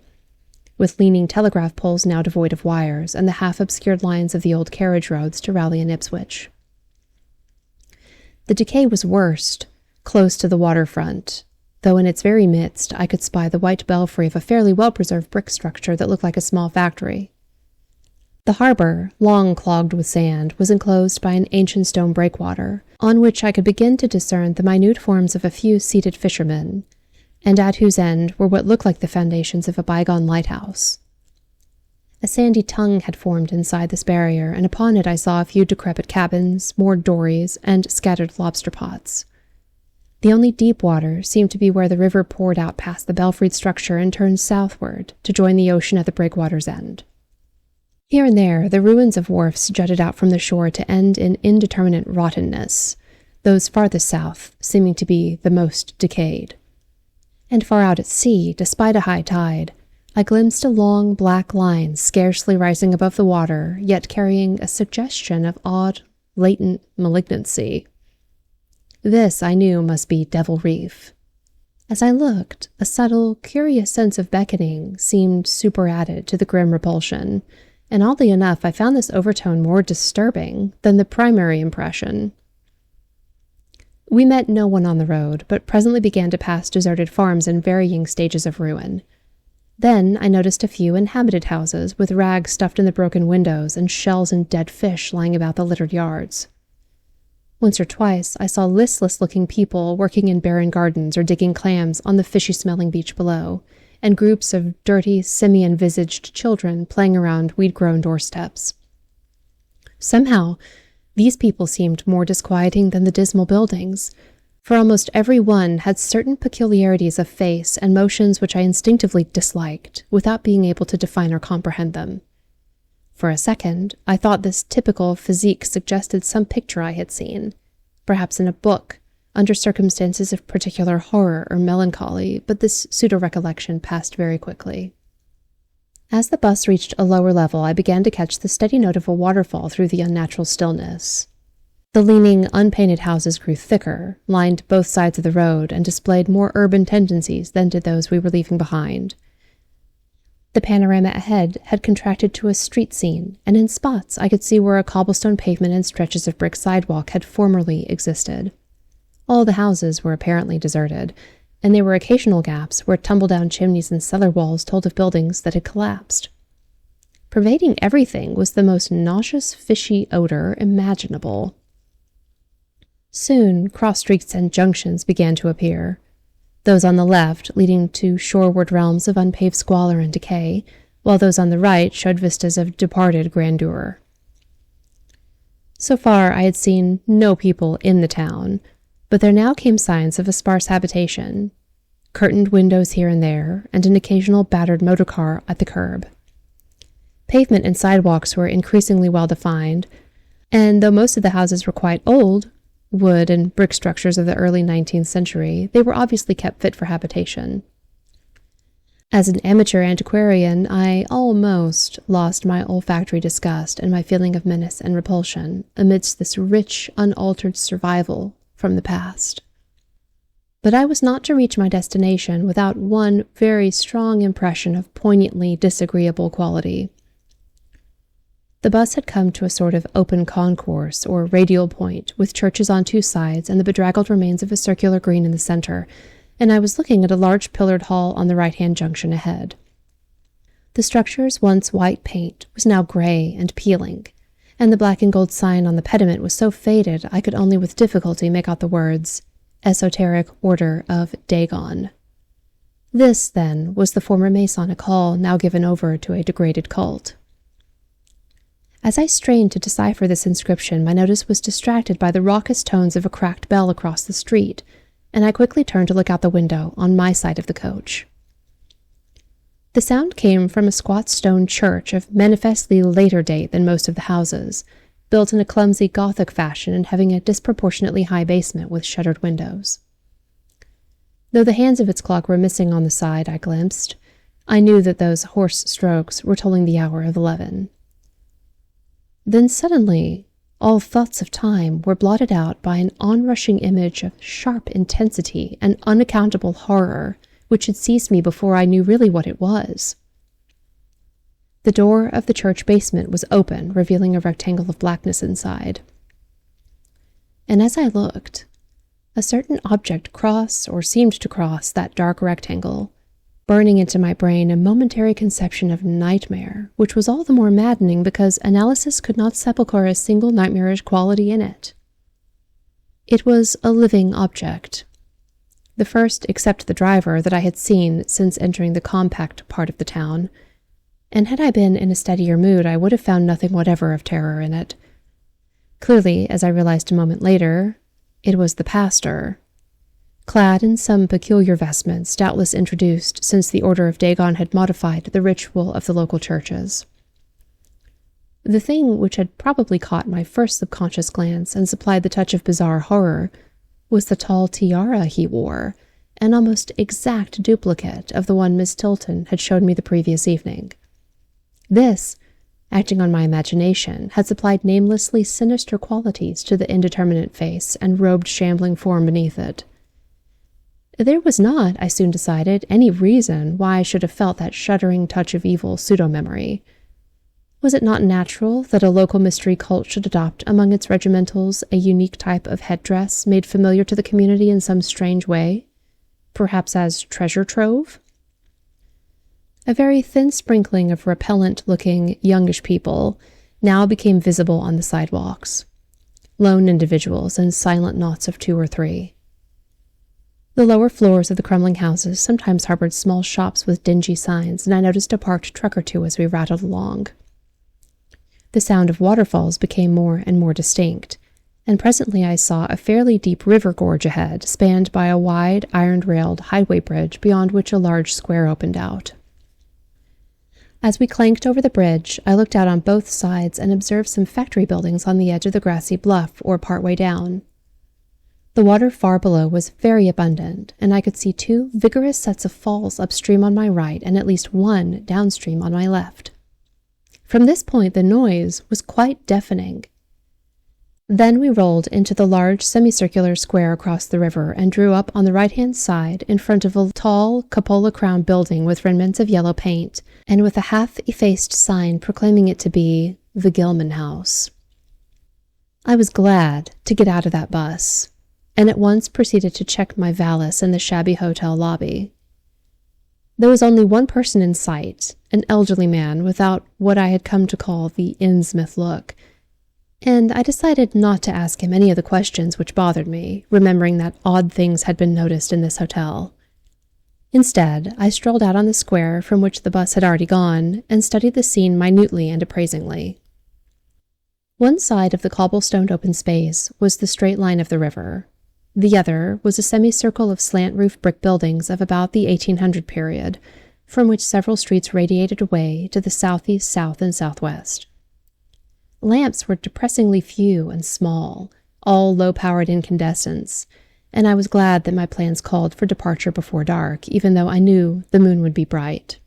with leaning telegraph poles now devoid of wires, and the half-obscured lines of the old carriage roads to Raleigh and Ipswich. The decay was worst, close to the waterfront, though in its very midst I could spy the white belfry of a fairly well-preserved brick structure that looked like a small factory. The harbor, long clogged with sand, was enclosed by an ancient stone breakwater, on which I could begin to discern the minute forms of a few seated fishermen, and at whose end were what looked like the foundations of a bygone lighthouse. A sandy tongue had formed inside this barrier, and upon it I saw a few decrepit cabins, moored dories, and scattered lobster pots. The only deep water seemed to be where the river poured out past the belfried structure and turned southward to join the ocean at the breakwater's end. Here and there, the ruins of wharfs jutted out from the shore to end in indeterminate rottenness, those farthest south seeming to be the most decayed. And far out at sea, despite a high tide, I glimpsed a long black line scarcely rising above the water, yet carrying a suggestion of odd, latent malignancy. This, I knew, must be Devil Reef. As I looked, a subtle, curious sense of beckoning seemed superadded to the grim repulsion, and oddly enough, I found this overtone more disturbing than the primary impression. We met no one on the road, but presently began to pass deserted farms in varying stages of ruin. Then I noticed a few inhabited houses with rags stuffed in the broken windows and shells and dead fish lying about the littered yards. Once or twice I saw listless-looking people working in barren gardens or digging clams on the fishy-smelling beach below, and groups of dirty, simian-visaged children playing around weed-grown doorsteps. Somehow, these people seemed more disquieting than the dismal buildings, for almost every one had certain peculiarities of face and motions which I instinctively disliked, without being able to define or comprehend them. For a second, I thought this typical physique suggested some picture I had seen, perhaps in a book, under circumstances of particular horror or melancholy, but this pseudo-recollection passed very quickly. As the bus reached a lower level, I began to catch the steady note of a waterfall through the unnatural stillness. The leaning, unpainted houses grew thicker, lined both sides of the road, and displayed more urban tendencies than did those we were leaving behind. The panorama ahead had contracted to a street scene, and in spots I could see where a cobblestone pavement and stretches of brick sidewalk had formerly existed. All the houses were apparently deserted, and there were occasional gaps where tumble-down chimneys and cellar walls told of buildings that had collapsed. Pervading everything was the most nauseous, fishy odor imaginable. Soon, cross-streets and junctions began to appear, those on the left leading to shoreward realms of unpaved squalor and decay, while those on the right showed vistas of departed grandeur. So far, I had seen no people in the town, but there now came signs of a sparse habitation, curtained windows here and there, and an occasional battered motor car at the curb. Pavement and sidewalks were increasingly well-defined, and though most of the houses were quite old, wood and brick structures of the early 19th century, they were obviously kept fit for habitation. As an amateur antiquarian, I almost lost my olfactory disgust and my feeling of menace and repulsion amidst this rich, unaltered survival from the past. But I was not to reach my destination without one very strong impression of poignantly disagreeable quality. The bus had come to a sort of open concourse or radial point with churches on two sides and the bedraggled remains of a circular green in the center, and I was looking at a large pillared hall on the right-hand junction ahead. The structure's once white paint was now gray and peeling, and the black and gold sign on the pediment was so faded I could only with difficulty make out the words, Esoteric Order of Dagon. This, then, was the former Masonic hall now given over to a degraded cult. As I strained to decipher this inscription, my notice was distracted by the raucous tones of a cracked bell across the street, and I quickly turned to look out the window on my side of the coach. The sound came from a squat stone church of manifestly later date than most of the houses, built in a clumsy Gothic fashion and having a disproportionately high basement with shuttered windows. Though the hands of its clock were missing on the side I glimpsed, I knew that those hoarse strokes were tolling the hour of 11. Then suddenly, all thoughts of time were blotted out by an onrushing image of sharp intensity and unaccountable horror, which had seized me before I knew really what it was. The door of the church basement was open, revealing a rectangle of blackness inside. And as I looked, a certain object crossed or seemed to cross that dark rectangle, burning into my brain a momentary conception of nightmare, which was all the more maddening because analysis could not sepulchre a single nightmarish quality in it. It was a living object, the first except the driver that I had seen since entering the compact part of the town, and had I been in a steadier mood I would have found nothing whatever of terror in it. Clearly, as I realized a moment later, it was the pastor, clad in some peculiar vestments doubtless introduced since the Order of Dagon had modified the ritual of the local churches. The thing which had probably caught my first subconscious glance and supplied the touch of bizarre horror was the tall tiara he wore, an almost exact duplicate of the one Miss Tilton had showed me the previous evening. This, acting on my imagination, had supplied namelessly sinister qualities to the indeterminate face and robed shambling form beneath it. There was not, I soon decided, any reason why I should have felt that shuddering touch of evil pseudo-memory. Was it not natural that a local mystery cult should adopt among its regimentals a unique type of headdress made familiar to the community in some strange way, perhaps as treasure trove? A very thin sprinkling of repellent-looking, youngish people now became visible on the sidewalks, lone individuals and silent knots of 2 or 3. The lower floors of the crumbling houses sometimes harbored small shops with dingy signs, and I noticed a parked truck or two as we rattled along. The sound of waterfalls became more and more distinct, and presently I saw a fairly deep river gorge ahead, spanned by a wide, iron-railed highway bridge beyond which a large square opened out. As we clanked over the bridge, I looked out on both sides and observed some factory buildings on the edge of the grassy bluff or partway down. The water far below was very abundant, and I could see 2 vigorous sets of falls upstream on my right and at least 1 downstream on my left. From this point the noise was quite deafening. Then we rolled into the large semicircular square across the river and drew up on the right-hand side in front of a tall cupola-crowned building with remnants of yellow paint and with a half-effaced sign proclaiming it to be the Gilman House. I was glad to get out of that bus, and at once proceeded to check my valise in the shabby hotel lobby. There was only one person in sight, an elderly man without what I had come to call the Innsmouth look, and I decided not to ask him any of the questions which bothered me, remembering that odd things had been noticed in this hotel. Instead, I strolled out on the square from which the bus had already gone and studied the scene minutely and appraisingly. One side of the cobblestoned open space was the straight line of the river. The other was a semicircle of slant-roof brick buildings of about the 1800 period, from which several streets radiated away to the southeast, south, and southwest. Lamps were depressingly few and small, all low-powered incandescents, and I was glad that my plans called for departure before dark, even though I knew the moon would be bright.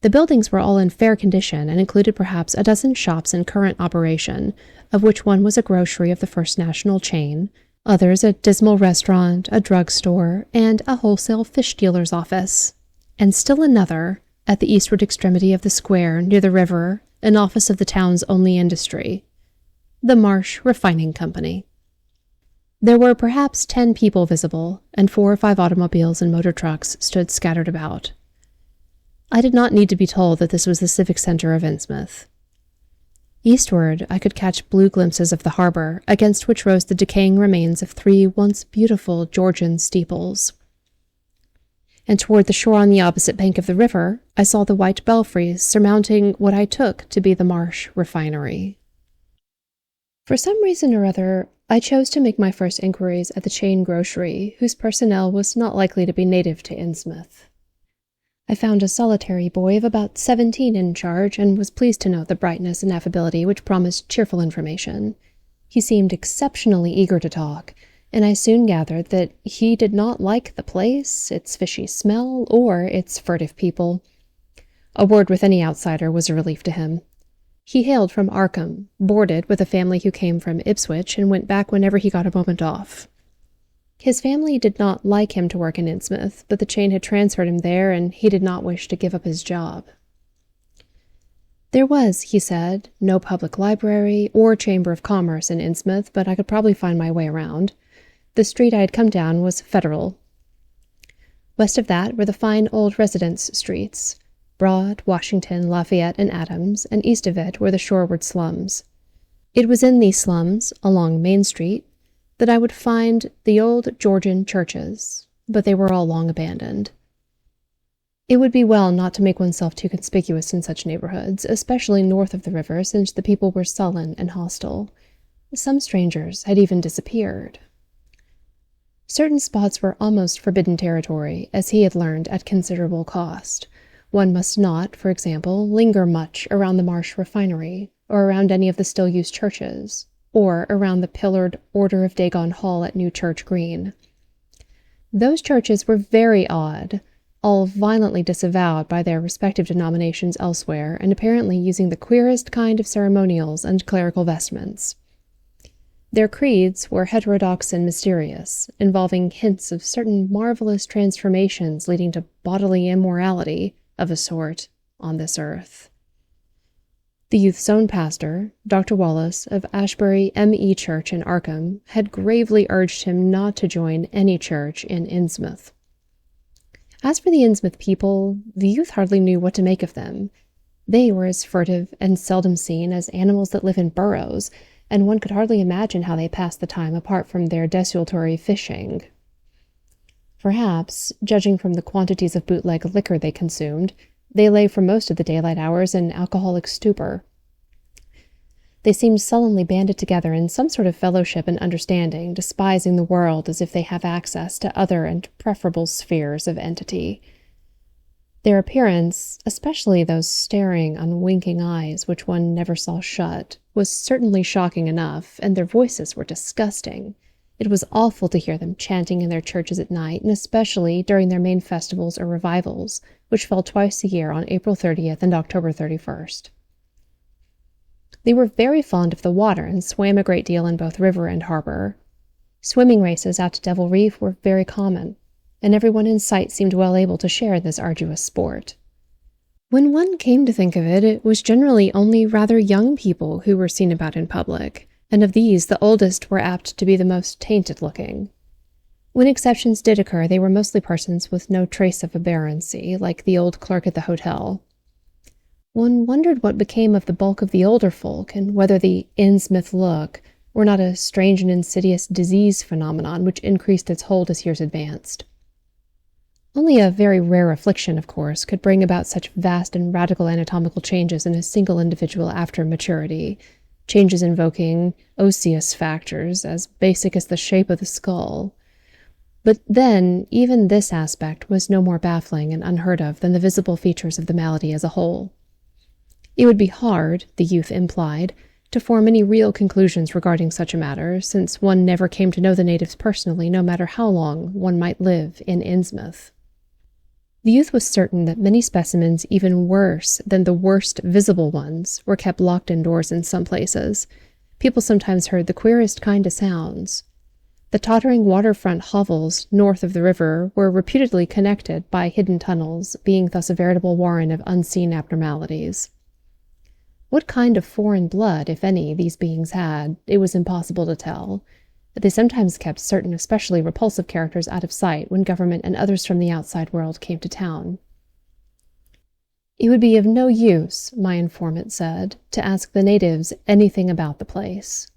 The buildings were all in fair condition and included perhaps a dozen shops in current operation, of which one was a grocery of the First National chain, others a dismal restaurant, a drugstore, and a wholesale fish dealer's office, and still another, at the eastward extremity of the square near the river, an office of the town's only industry, the Marsh Refining Company. There were perhaps 10 people visible, and 4 or 5 automobiles and motor trucks stood scattered about. I did not need to be told that this was the civic center of Innsmouth. Eastward, I could catch blue glimpses of the harbor, against which rose the decaying remains of 3 once beautiful Georgian steeples. And toward the shore on the opposite bank of the river, I saw the white belfries surmounting what I took to be the Marsh Refinery. For some reason or other, I chose to make my first inquiries at the chain grocery, whose personnel was not likely to be native to Innsmouth. I found a solitary boy of about 17 in charge, and was pleased to note the brightness and affability which promised cheerful information. He seemed exceptionally eager to talk, and I soon gathered that he did not like the place, its fishy smell, or its furtive people. A word with any outsider was a relief to him. He hailed from Arkham, boarded with a family who came from Ipswich, and went back whenever he got a moment off. His family did not like him to work in Innsmouth, but the chain had transferred him there, and he did not wish to give up his job. There was, he said, no public library or chamber of commerce in Innsmouth, but I could probably find my way around. The street I had come down was Federal. West of that were the fine old residence streets, Broad, Washington, Lafayette, and Adams, and east of it were the shoreward slums. It was in these slums, along Main Street, that I would find the old Georgian churches, but they were all long abandoned. It would be well not to make oneself too conspicuous in such neighborhoods, especially north of the river, since the people were sullen and hostile. Some strangers had even disappeared. Certain spots were almost forbidden territory, as he had learned at considerable cost. One must not, for example, linger much around the Marsh Refinery, or around any of the still-used churches, or around the pillared Order of Dagon Hall at New Church Green. Those churches were very odd, all violently disavowed by their respective denominations elsewhere, and apparently using the queerest kind of ceremonials and clerical vestments. Their creeds were heterodox and mysterious, involving hints of certain marvelous transformations leading to bodily immorality, of a sort, on this earth. The youth's own pastor, Dr. Wallace of Ashbury M.E. Church in Arkham, had gravely urged him not to join any church in Innsmouth. As for the Innsmouth people, the youth hardly knew what to make of them. They were as furtive and seldom seen as animals that live in burrows, and one could hardly imagine how they passed the time apart from their desultory fishing. Perhaps, judging from the quantities of bootleg liquor they consumed, they lay for most of the daylight hours in alcoholic stupor. They seemed sullenly banded together in some sort of fellowship and understanding, despising the world as if they have access to other and preferable spheres of entity. Their appearance, especially those staring, unwinking eyes which one never saw shut, was certainly shocking enough, and their voices were disgusting. It was awful to hear them chanting in their churches at night, and especially during their main festivals or revivals, which fell twice a year on April 30th and October 31st. They were very fond of the water and swam a great deal in both river and harbor. Swimming races out to Devil Reef were very common, and everyone in sight seemed well able to share in this arduous sport. When one came to think of it, it was generally only rather young people who were seen about in public, and of these the oldest were apt to be the most tainted-looking. When exceptions did occur, they were mostly persons with no trace of aberrancy, like the old clerk at the hotel. One wondered what became of the bulk of the older folk, and whether the Innsmouth look were not a strange and insidious disease phenomenon which increased its hold as years advanced. Only a very rare affliction, of course, could bring about such vast and radical anatomical changes in a single individual after maturity, changes invoking osseous factors as basic as the shape of the skull. But then, even this aspect was no more baffling and unheard of than the visible features of the malady as a whole. It would be hard, the youth implied, to form any real conclusions regarding such a matter, since one never came to know the natives personally, no matter how long one might live in Innsmouth. The youth was certain that many specimens even worse than the worst visible ones were kept locked indoors in some places. People sometimes heard the queerest kind of sounds. The tottering waterfront hovels north of the river were reputedly connected by hidden tunnels, being thus a veritable warren of unseen abnormalities. What kind of foreign blood, if any, these beings had, it was impossible to tell, but they sometimes kept certain especially repulsive characters out of sight when government and others from the outside world came to town. It would be of no use, my informant said, to ask the natives anything about the place.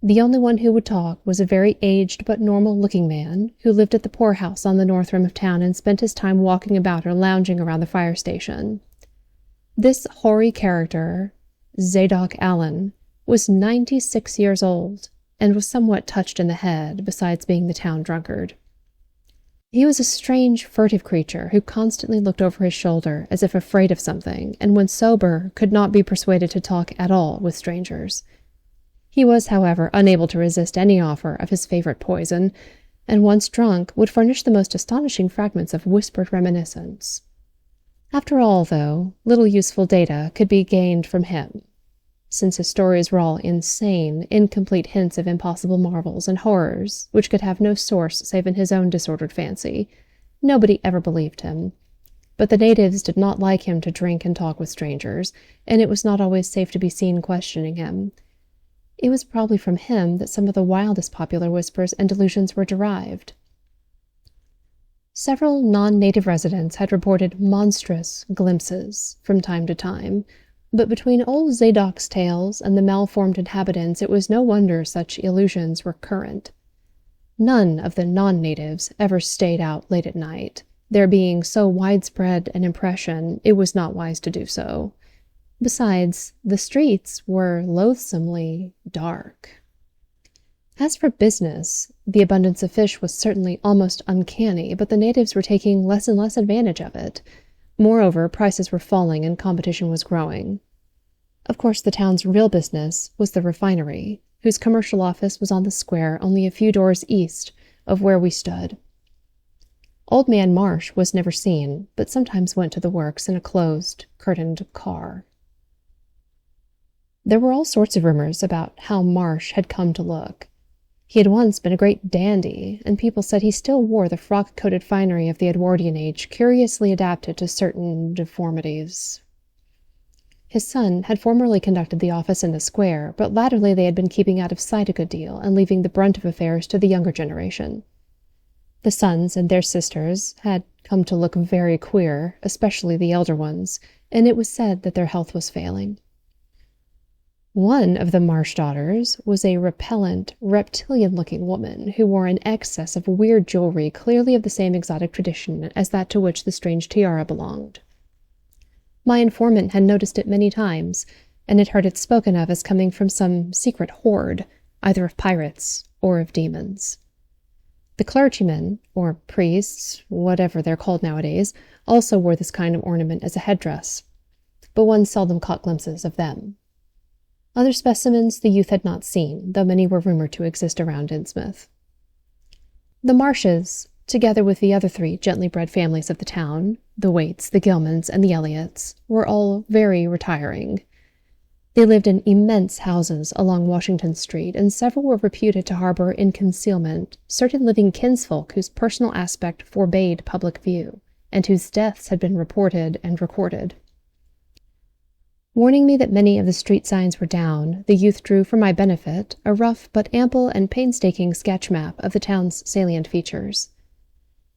The only one who would talk was a very aged but normal-looking man who lived at the poorhouse on the north rim of town and spent his time walking about or lounging around the fire station. This hoary character, Zadok Allen, was 96 years old and was somewhat touched in the head, besides being the town drunkard. He was a strange, furtive creature who constantly looked over his shoulder as if afraid of something, and when sober could not be persuaded to talk at all with strangers. He was, however, unable to resist any offer of his favorite poison, and once drunk would furnish the most astonishing fragments of whispered reminiscence. After all, though, little useful data could be gained from him, since his stories were all insane, incomplete hints of impossible marvels and horrors, which could have no source save in his own disordered fancy. Nobody ever believed him. But the natives did not like him to drink and talk with strangers, and it was not always safe to be seen questioning him. It was probably from him that some of the wildest popular whispers and delusions were derived. Several non-native residents had reported monstrous glimpses from time to time, but between old Zadok's tales and the malformed inhabitants it was no wonder such illusions were current. None of the non-natives ever stayed out late at night, there being so widespread an impression it was not wise to do so. Besides, the streets were loathsomely dark. As for business, the abundance of fish was certainly almost uncanny, but the natives were taking less and less advantage of it. Moreover, prices were falling and competition was growing. Of course, the town's real business was the refinery, whose commercial office was on the square only a few doors east of where we stood. Old Man Marsh was never seen, but sometimes went to the works in a closed, curtained car. There were all sorts of rumors about how Marsh had come to look. He had once been a great dandy, and people said he still wore the frock-coated finery of the Edwardian age, curiously adapted to certain deformities. His son had formerly conducted the office in the square, but latterly they had been keeping out of sight a good deal and leaving the brunt of affairs to the younger generation. The sons and their sisters had come to look very queer, especially the elder ones, and it was said that their health was failing. One of the Marsh daughters was a repellent, reptilian-looking woman who wore an excess of weird jewelry clearly of the same exotic tradition as that to which the strange tiara belonged. My informant had noticed it many times, and had heard it spoken of as coming from some secret horde, either of pirates or of demons. The clergymen, or priests, whatever they're called nowadays, also wore this kind of ornament as a headdress, but one seldom caught glimpses of them. Other specimens the youth had not seen, though many were rumored to exist around Innsmouth. The Marshes, together with the other three gently bred families of the town, the Waits, the Gilmans, and the Elliots, were all very retiring. They lived in immense houses along Washington Street, and several were reputed to harbor in concealment certain living kinsfolk whose personal aspect forbade public view, and whose deaths had been reported and recorded. Warning me that many of the street signs were down, the youth drew for my benefit a rough but ample and painstaking sketch map of the town's salient features.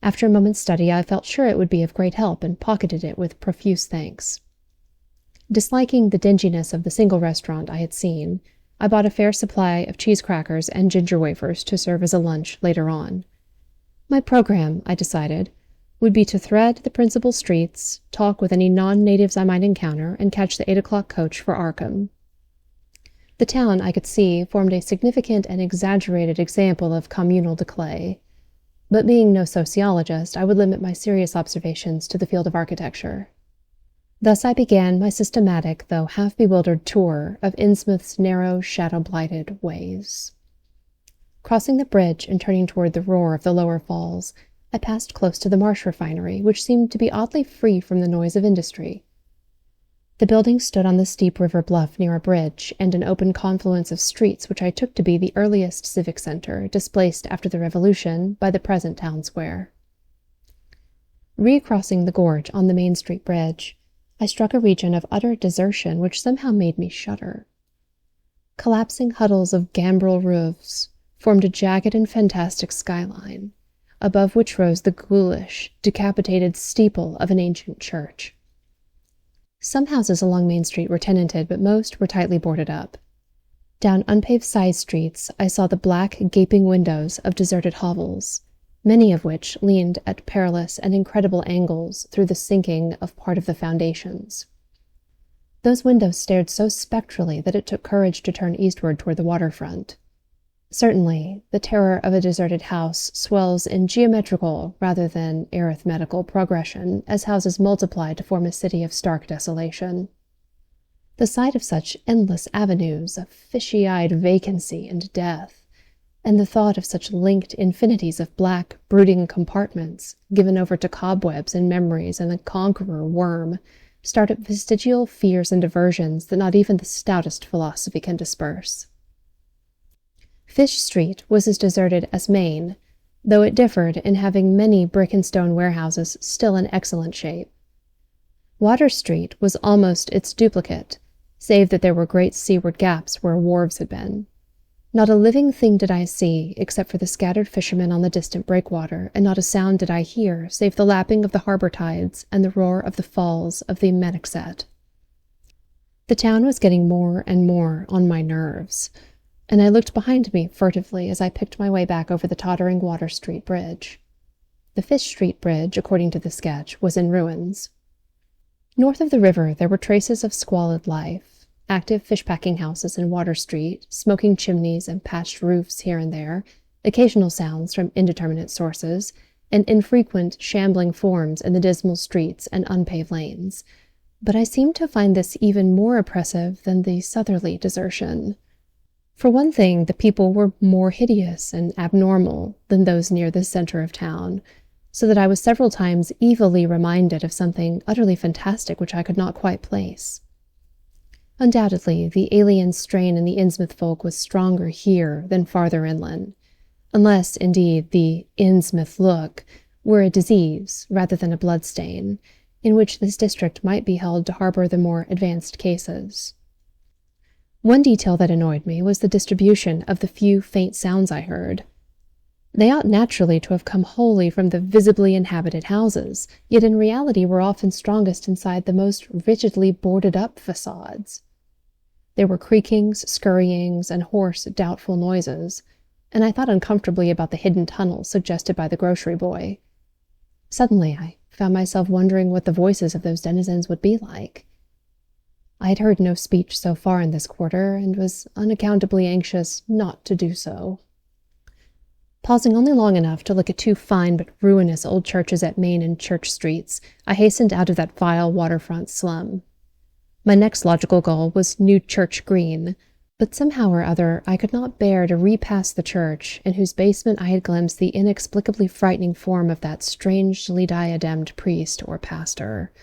After a moment's study, I felt sure it would be of great help and pocketed it with profuse thanks. Disliking the dinginess of the single restaurant I had seen, I bought a fair supply of cheese crackers and ginger wafers to serve as a lunch later on. My program, I decided, would be to thread the principal streets, talk with any non-natives I might encounter, and catch the 8 o'clock coach for Arkham. The town, I could see, formed a significant and exaggerated example of communal decay, but being no sociologist, I would limit my serious observations to the field of architecture. Thus I began my systematic, though half-bewildered tour of Innsmouth's narrow, shadow-blighted ways. Crossing the bridge and turning toward the roar of the lower falls, I passed close to the marsh refinery, which seemed to be oddly free from the noise of industry. The building stood on the steep river bluff near a bridge and an open confluence of streets which I took to be the earliest civic center, displaced after the Revolution by the present town square. Recrossing the gorge on the Main Street Bridge, I struck a region of utter desertion which somehow made me shudder. Collapsing huddles of gambrel roofs formed a jagged and fantastic skyline, above which rose the ghoulish, decapitated steeple of an ancient church. Some houses along Main Street were tenanted, but most were tightly boarded up. Down unpaved side streets, I saw the black, gaping windows of deserted hovels, many of which leaned at perilous and incredible angles through the sinking of part of the foundations. Those windows stared so spectrally that it took courage to turn eastward toward the waterfront. Certainly, the terror of a deserted house swells in geometrical rather than arithmetical progression as houses multiply to form a city of stark desolation. The sight of such endless avenues of fishy-eyed vacancy and death, and the thought of such linked infinities of black, brooding compartments given over to cobwebs and memories and the conqueror worm, start up vestigial fears and aversions that not even the stoutest philosophy can disperse. Fish Street was as deserted as Main, though it differed in having many brick and stone warehouses still in excellent shape. Water Street was almost its duplicate, save that there were great seaward gaps where wharves had been. Not a living thing did I see, except for the scattered fishermen on the distant breakwater, and not a sound did I hear, save the lapping of the harbor tides and the roar of the falls of the Menexet. The town was getting more and more on my nerves, and I looked behind me furtively as I picked my way back over the tottering Water Street Bridge. The Fish Street Bridge, according to the sketch, was in ruins. North of the river there were traces of squalid life, active fish-packing houses in Water Street, smoking chimneys and patched roofs here and there, occasional sounds from indeterminate sources, and infrequent shambling forms in the dismal streets and unpaved lanes. But I seemed to find this even more oppressive than the southerly desertion. For one thing, the people were more hideous and abnormal than those near the center of town, so that I was several times evilly reminded of something utterly fantastic which I could not quite place. Undoubtedly, the alien strain in the Innsmouth folk was stronger here than farther inland, unless, indeed, the Innsmouth look were a disease rather than a bloodstain, in which this district might be held to harbor the more advanced cases. One detail that annoyed me was the distribution of the few faint sounds I heard. They ought naturally to have come wholly from the visibly inhabited houses, yet in reality were often strongest inside the most rigidly boarded-up facades. There were creakings, scurryings, and hoarse, doubtful noises, and I thought uncomfortably about the hidden tunnels suggested by the grocery boy. Suddenly I found myself wondering what the voices of those denizens would be like. I had heard no speech so far in this quarter, and was unaccountably anxious not to do so. Pausing only long enough to look at two fine but ruinous old churches at Main and Church Streets, I hastened out of that vile waterfront slum. My next logical goal was New Church Green, but somehow or other I could not bear to repass the church, in whose basement I had glimpsed the inexplicably frightening form of that strangely diademed priest or pastor.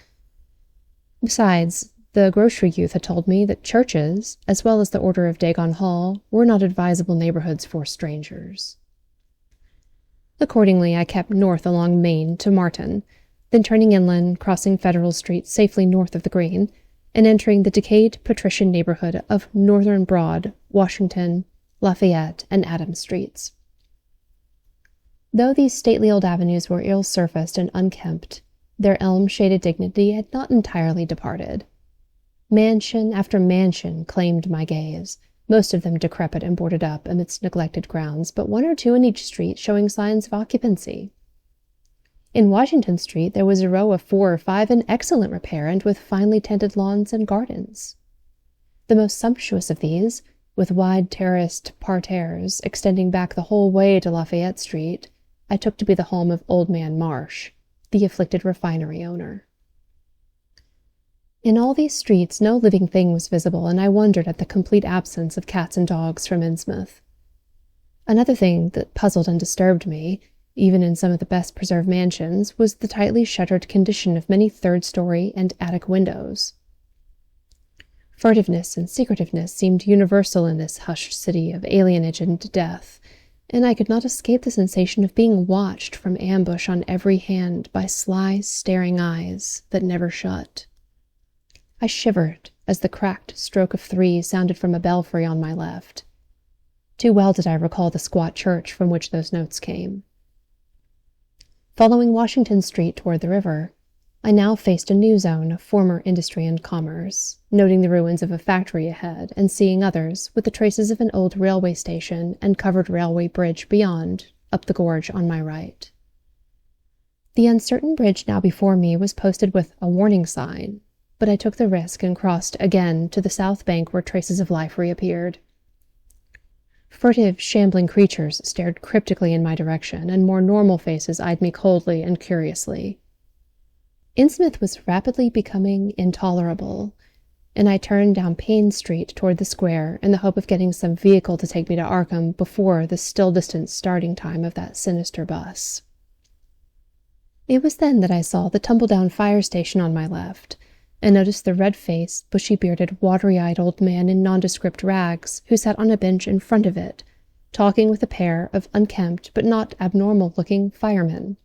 Besides, the grocery youth had told me that churches, as well as the Order of Dagon Hall, were not advisable neighborhoods for strangers. Accordingly, I kept north along Main to Martin, then turning inland, crossing Federal Street safely north of the Green, and entering the decayed patrician neighborhood of Northern Broad, Washington, Lafayette, and Adams Streets. Though these stately old avenues were ill-surfaced and unkempt, their elm-shaded dignity had not entirely departed. Mansion after mansion claimed my gaze, most of them decrepit and boarded up amidst neglected grounds, but one or two in each street showing signs of occupancy. In Washington Street there was a row of 4 or 5 in excellent repair and with finely tended lawns and gardens. The most sumptuous of these, with wide terraced parterres extending back the whole way to Lafayette Street, I took to be the home of Old Man Marsh, the afflicted refinery owner. In all these streets no living thing was visible, and I wondered at the complete absence of cats and dogs from Innsmouth. Another thing that puzzled and disturbed me, even in some of the best-preserved mansions, was the tightly shuttered condition of many third-story and attic windows. Furtiveness and secretiveness seemed universal in this hushed city of alienage and death, and I could not escape the sensation of being watched from ambush on every hand by sly, staring eyes that never shut. I shivered as the cracked stroke of 3 sounded from a belfry on my left. Too well did I recall the squat church from which those notes came. Following Washington Street toward the river, I now faced a new zone of former industry and commerce, noting the ruins of a factory ahead and seeing others with the traces of an old railway station and covered railway bridge beyond, up the gorge on my right. The uncertain bridge now before me was posted with a warning sign, but I took the risk and crossed again to the south bank where traces of life reappeared. Furtive, shambling creatures stared cryptically in my direction, and more normal faces eyed me coldly and curiously. Innsmouth was rapidly becoming intolerable, and I turned down Payne Street toward the square in the hope of getting some vehicle to take me to Arkham before the still-distant starting time of that sinister bus. It was then that I saw the tumble-down fire station on my left, and noticed the red-faced, bushy-bearded, watery-eyed old man in nondescript rags who sat on a bench in front of it, talking with a pair of unkempt but not abnormal-looking firemen.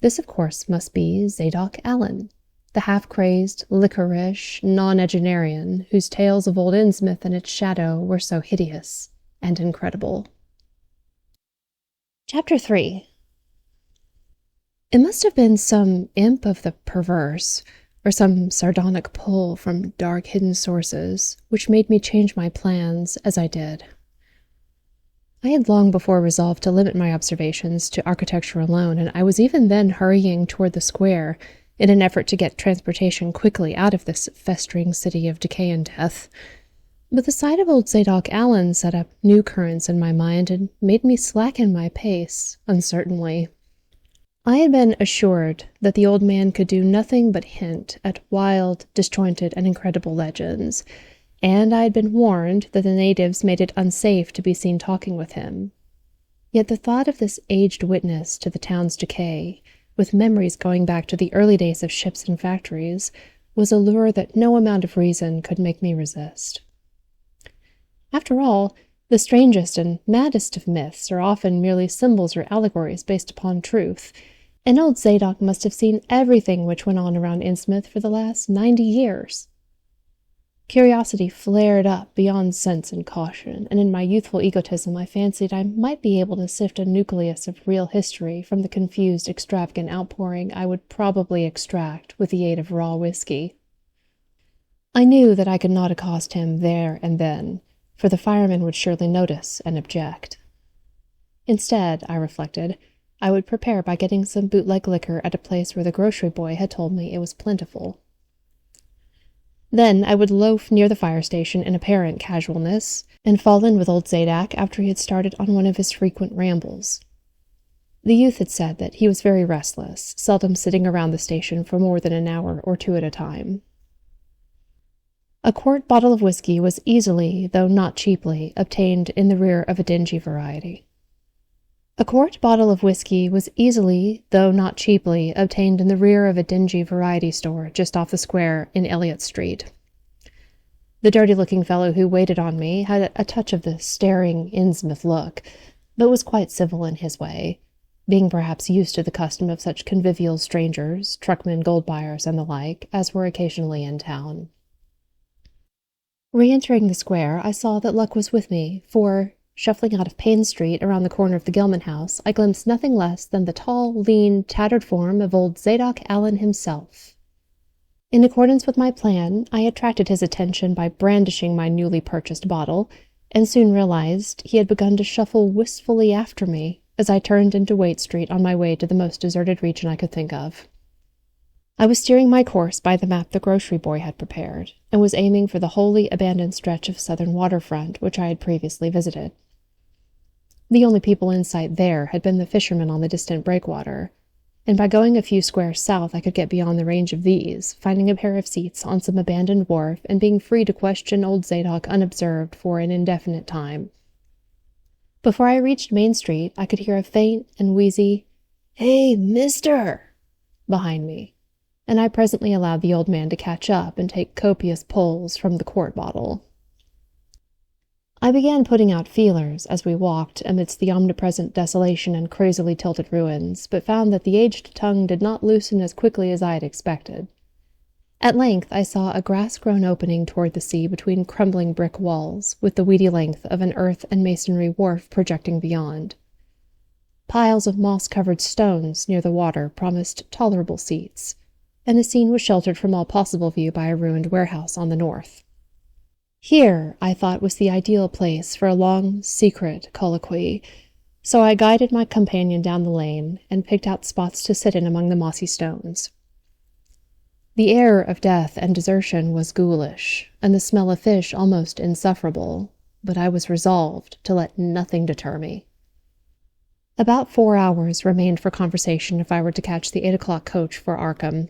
This, of course, must be Zadok Allen, the half-crazed, liquorish nonagenarian whose tales of old Innsmouth and its shadow were so hideous and incredible. Chapter 3. It must have been some imp of the perverse, or some sardonic pull from dark hidden sources, which made me change my plans as I did. I had long before resolved to limit my observations to architecture alone, and I was even then hurrying toward the square in an effort to get transportation quickly out of this festering city of decay and death. But the sight of old Zadok Allen set up new currents in my mind and made me slacken my pace, uncertainly. I had been assured that the old man could do nothing but hint at wild, disjointed, and incredible legends, and I had been warned that the natives made it unsafe to be seen talking with him. Yet the thought of this aged witness to the town's decay, with memories going back to the early days of ships and factories, was a lure that no amount of reason could make me resist. After all, the strangest and maddest of myths are often merely symbols or allegories based upon truth, and old Zadok must have seen everything which went on around Innsmouth for the last 90 years. Curiosity flared up beyond sense and caution, and in my youthful egotism I fancied I might be able to sift a nucleus of real history from the confused, extravagant outpouring I would probably extract with the aid of raw whiskey. I knew that I could not accost him there and then, for the firemen would surely notice and object. Instead, I reflected, I would prepare by getting some bootleg liquor at a place where the grocery boy had told me it was plentiful. Then I would loaf near the fire station in apparent casualness, and fall in with old Zadok after he had started on one of his frequent rambles. The youth had said that he was very restless, seldom sitting around the station for more than an hour or two at a time. A quart bottle of whiskey was easily, though not cheaply, obtained in the rear of a dingy variety. A quart bottle of whiskey was easily, though not cheaply, obtained in the rear of a dingy variety store just off the square in Elliott Street. The dirty-looking fellow who waited on me had a touch of the staring Innsmouth look, but was quite civil in his way, being perhaps used to the custom of such convivial strangers, truckmen, gold buyers, and the like, as were occasionally in town. Re-entering the square, I saw that luck was with me, for, shuffling out of Payne Street around the corner of the Gilman house, I glimpsed nothing less than the tall, lean, tattered form of old Zadok Allen himself. In accordance with my plan, I attracted his attention by brandishing my newly purchased bottle, and soon realized he had begun to shuffle wistfully after me as I turned into Waite Street on my way to the most deserted region I could think of. I was steering my course by the map the grocery boy had prepared, and was aiming for the wholly abandoned stretch of southern waterfront which I had previously visited. The only people in sight there had been the fishermen on the distant breakwater, and by going a few squares south I could get beyond the range of these, finding a pair of seats on some abandoned wharf and being free to question old Zadok unobserved for an indefinite time. Before I reached Main Street, I could hear a faint and wheezy, "Hey, mister!" behind me, and I presently allowed the old man to catch up and take copious pulls from the quart bottle. I began putting out feelers as we walked amidst the omnipresent desolation and crazily tilted ruins, but found that the aged tongue did not loosen as quickly as I had expected. At length I saw a grass-grown opening toward the sea between crumbling brick walls, with the weedy length of an earth and masonry wharf projecting beyond. Piles of moss-covered stones near the water promised tolerable seats, and the scene was sheltered from all possible view by a ruined warehouse on the north. Here, I thought, was the ideal place for a long, secret colloquy, so I guided my companion down the lane and picked out spots to sit in among the mossy stones. The air of death and desertion was ghoulish, and the smell of fish almost insufferable, but I was resolved to let nothing deter me. About 4 hours remained for conversation if I were to catch the 8 o'clock coach for Arkham,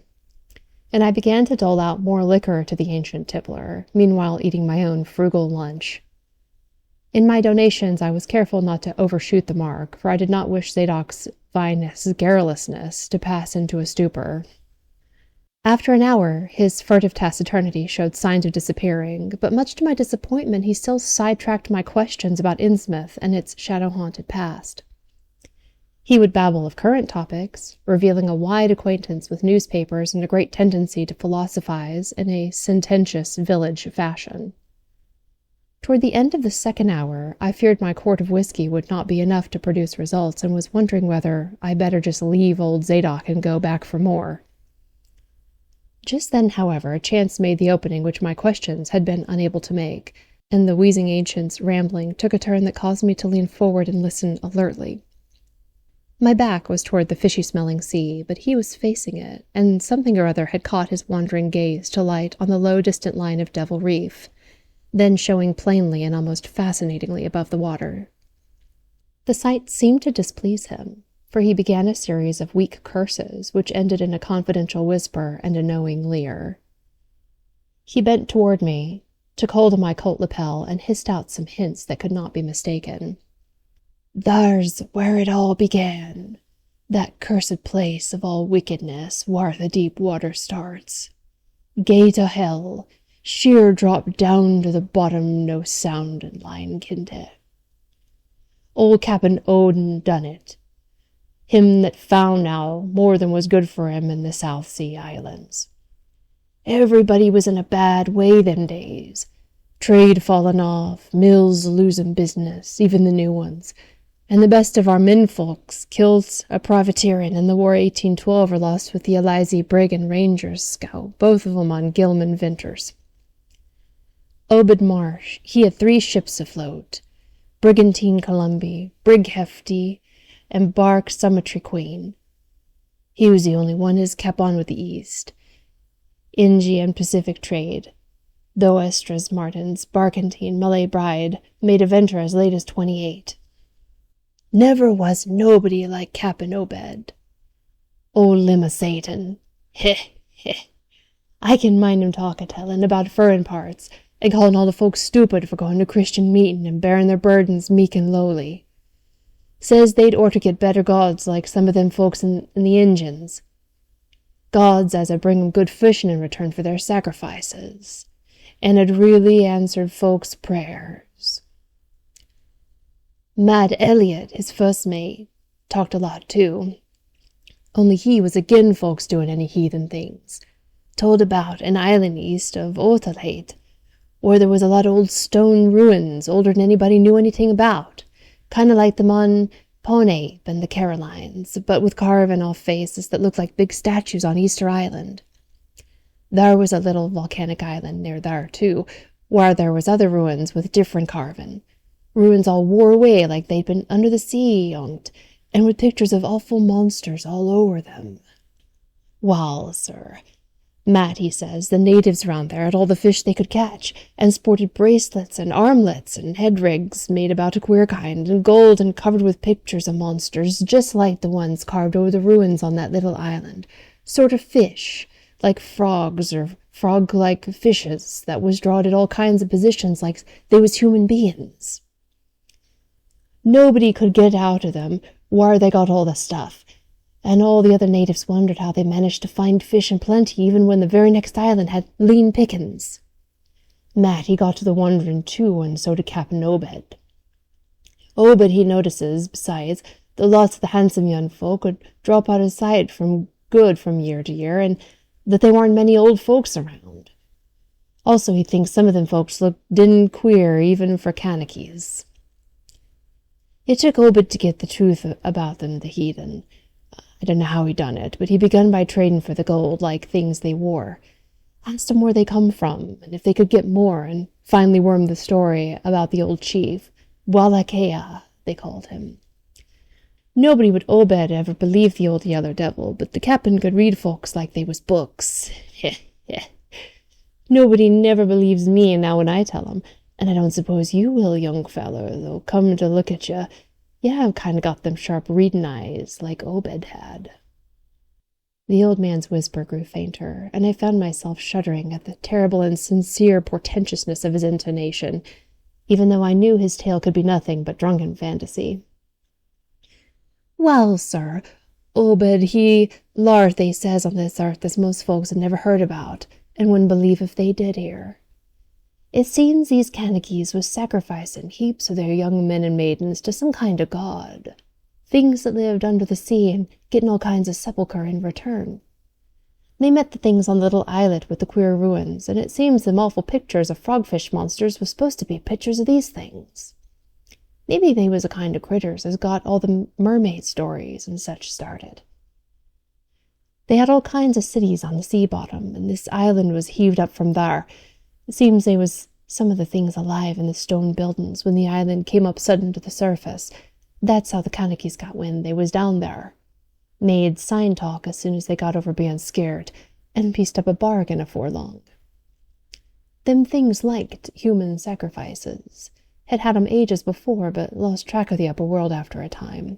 and I began to dole out more liquor to the ancient tippler, meanwhile eating my own frugal lunch. In my donations I was careful not to overshoot the mark, for I did not wish Zadok's vinous garrulousness to pass into a stupor. After an hour, his furtive taciturnity showed signs of disappearing, but much to my disappointment he still sidetracked my questions about Innsmouth and its shadow-haunted past. He would babble of current topics, revealing a wide acquaintance with newspapers and a great tendency to philosophize in a sententious village fashion. Toward the end of the second hour, I feared my quart of whiskey would not be enough to produce results and was wondering whether I better just leave old Zadok and go back for more. Just then, however, a chance made the opening which my questions had been unable to make, and the wheezing ancient's rambling took a turn that caused me to lean forward and listen alertly. My back was toward the fishy-smelling sea, but he was facing it, and something or other had caught his wandering gaze to light on the low, distant line of Devil Reef, then showing plainly and almost fascinatingly above the water. The sight seemed to displease him, for he began a series of weak curses, which ended in a confidential whisper and a knowing leer. He bent toward me, took hold of my coat lapel, and hissed out some hints that could not be mistaken. "There's where it all began, that cursed place of all wickedness, where the deep water starts. Gate o' hell, sheer drop down to the bottom, no sound and line can tell. Old Cap'n Odin done it, him that found now more than was good for him in the South Sea Islands. Everybody was in a bad way them days, trade falling off, mills losing business, even the new ones, and the best of our menfolks killed a privateerin' in the war 1812 or lost with the Elizy brig and Ranger's scow, both of 'em on Gilman Venters. Obed Marsh, he had 3 ships afloat, Brigantine Columbia, Brig Hefty, and bark Summitry Queen. He was the only one as kept on with the East, Ingy and Pacific trade, though Estras Martins, Barkentine, Malay Bride made a venture as late as 28. Never was nobody like Cap'n Obed. Old limb o' Satan. Heh, heh. I can mind him talk-a-tellin' about furrin parts, and callin' all the folks stupid for going to Christian meetin' and bearing their burdens meek and lowly. Says they'd orter get better gods like some of them folks in the Injuns. Gods as 'd bring 'em good fishin' in return for their sacrifices, and 'd really answered folks' prayers. Mad Elliot, his first mate, talked a lot too, only he was agin folks doing any heathen things. Told about an island east of Orthalhate, where there was a lot of old stone ruins older than anybody knew anything about, kind of like them on Ponape and the Carolines, but with carving off faces that looked like big statues on Easter Island. There was a little volcanic island near there, too, where there was other ruins with different carving. Ruins all wore away like they'd been under the sea on't, and with pictures of awful monsters all over them. Wall, sir, Matt, he says, the natives round there had all the fish they could catch, and sported bracelets and armlets and head rigs made about a queer kind, and gold and covered with pictures of monsters, just like the ones carved over the ruins on that little island. Sort of fish, like frogs or frog-like fishes, that was drawed at all kinds of positions like they was human beings. Nobody could get out of them where they got all the stuff, and all the other natives wondered how they managed to find fish in plenty even when the very next island had lean pickings. Matt, he got to the wondering too, and so did Captain Obed. Obed, he notices, besides, that lots of the handsome young folk would drop out of sight from year to year, and that there weren't many old folks around. Also, he thinks some of them folks looked din queer even for Kanakies. It took Obed to get the truth about them, the heathen. I don't know how he done it, but he begun by trading for the gold, like things they wore. Asked them where they come from, and if they could get more, and finally wormed the story about the old chief, Walakea, they called him. Nobody would Obed ever believe the old yellow devil, but the captain could read folks like they was books. Nobody never believes me now when I tell 'em, and I don't suppose you will, young feller, though come to look at you, you have kind of got them sharp reading eyes, like Obed had. The old man's whisper grew fainter, and I found myself shuddering at the terrible and sincere portentousness of his intonation, even though I knew his tale could be nothing but drunken fantasy. Well, sir, Obed, he larth they says on this earth as most folks had never heard about, and wouldn't believe if they did hear. It seems these Kanakies was sacrificing heaps of their young men and maidens to some kind of god, things that lived under the sea and getting all kinds of sepulchre in return. They met the things on the little islet with the queer ruins, and it seems them awful pictures of frogfish monsters was supposed to be pictures of these things. Maybe they was a kind of critters as got all the mermaid stories and such started. They had all kinds of cities on the sea bottom, and this island was heaved up from there. It seems they was some of the things alive in the stone buildings when the island came up sudden to the surface. That's how the Kanakies got wind they was down there. Made sign talk as soon as they got over being scared, and pieced up a bargain afore long. Them things liked human sacrifices. Had 'em ages before, but lost track of the upper world after a time.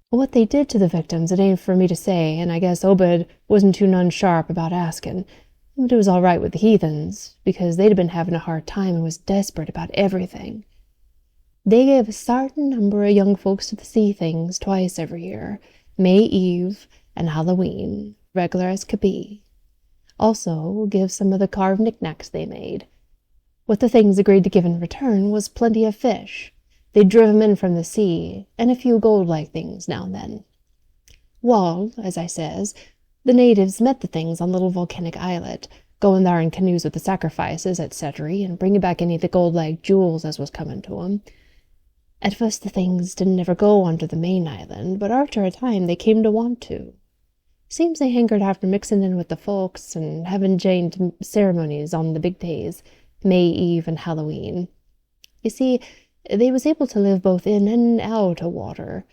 What they did to the victims it ain't for me to say, and I guess Obed wasn't too none sharp about asking. But it was all right with the heathens, because they'd been having a hard time and was desperate about everything. They gave a sartain number of young folks to the sea things twice every year, May Eve and Halloween, regular as could be. Also give some of the carved knickknacks they made. What the things agreed to give in return was plenty of fish. They'd drive 'em in from the sea, and a few gold-like things now and then. Wall, as I says, the natives met the things on little volcanic islet, going there in canoes with the sacrifices, etc., and bringing back any of the gold-like jewels as was coming to 'em. At first the things didn't ever go onto the main island, but after a time they came to want to. Seems they hankered after mixing in with the folks and having giant ceremonies on the big days, May Eve and Halloween. You see, they was able to live both in and out of water,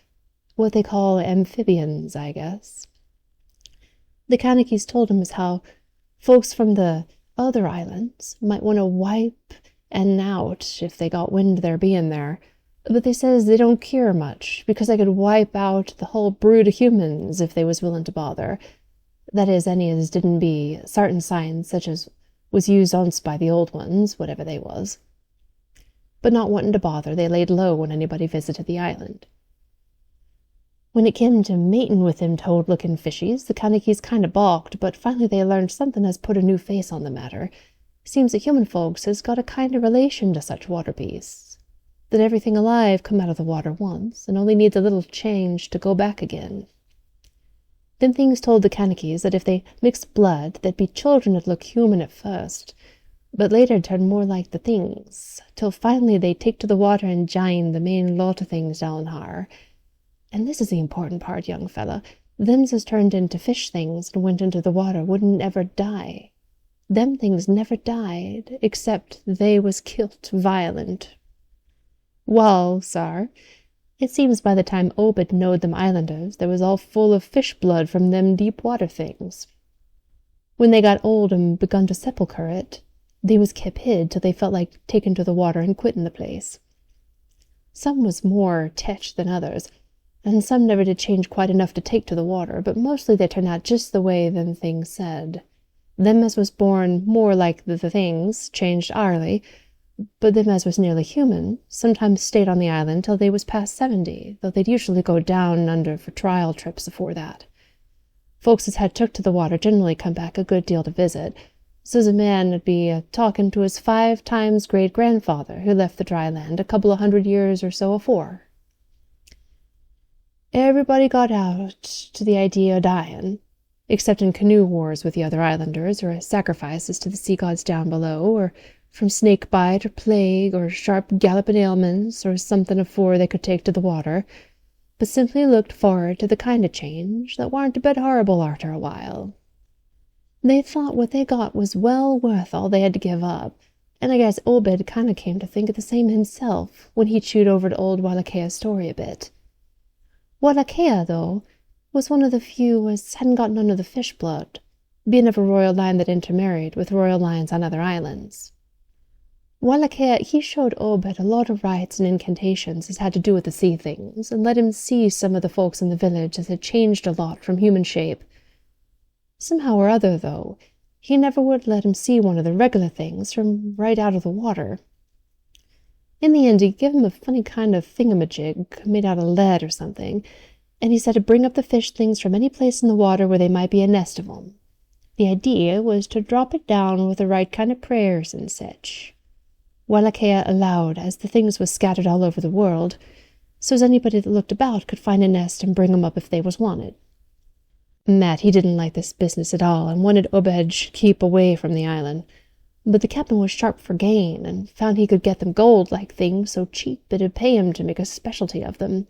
what they call amphibians, I guess. The Kanakies told him as how folks from the other islands might want to wipe and out if they got wind of their being there, but they says they don't care much, because they could wipe out the whole brood of humans if they was willing to bother. That is, any as didn't be sartain signs such as was used once by the old ones, whatever they was. But not wanting to bother, they laid low when anybody visited the island. When it came to mating with them toad-looking fishies, the Kanakies kind of balked, but finally they learned something has put a new face on the matter. Seems that human folks has got a kind of relation to such water beasts, that everything alive come out of the water once, and only needs a little change to go back again. Them things told the Kanakies that if they mixed blood, there'd be children that look human at first, but later turn more like the things, till finally they'd take to the water and jine the main lot of things down har. And this is the important part, young fella. Them's as turned into fish things and went into the water wouldn't ever die. Them things never died, except they was kilt violent. Wall, sir, it seems by the time Obed knowed them islanders, they was all full of fish blood from them deep water things. When they got old and begun to sepulchre it, they was kep hid till they felt like taking to the water and quitting the place. Some was more tetched than others, and some never did change quite enough to take to the water, but mostly they turned out just the way them things said. Them as was born more like the things changed hourly, but them as was nearly human sometimes stayed on the island till they was past 70, though they'd usually go down under for trial trips afore that. Folks as had took to the water generally come back a good deal to visit, so's a man would be talking to his 5 times great-grandfather who left the dry land a couple of 100 years or so afore. Everybody got out to the idea of dying, except in canoe wars with the other islanders, or as sacrifices to the sea gods down below, or from snake bite or plague or sharp galloping ailments or something afore they could take to the water, but simply looked forward to the kind of change that warn't a bit horrible arter a while. They thought what they got was well worth all they had to give up, and I guess Obed kind of came to think of the same himself when he chewed over to old Wallachéa's story a bit. Wallachéa, though, was one of the few as hadn't got none of the fish blood, being of a royal line that intermarried with royal lines on other islands. Wallachéa, he showed Obed a lot of rites and incantations as had to do with the sea things, and let him see some of the folks in the village as had changed a lot from human shape. Somehow or other, though, he never would let him see one of the regular things from right out of the water. In the end, he gave him a funny kind of thingamajig made out of lead or something, and he said to bring up the fish things from any place in the water where they might be a nest of 'em. The idea was to drop it down with the right kind of prayers and such. Wallachéa allowed, as the things was scattered all over the world, so's anybody that looked about could find a nest and bring 'em up if they was wanted. Matt, he didn't like this business at all, and wanted Obed should keep away from the island, but the captain was sharp for gain, and found he could get them gold-like things so cheap it'd pay him to make a specialty of them.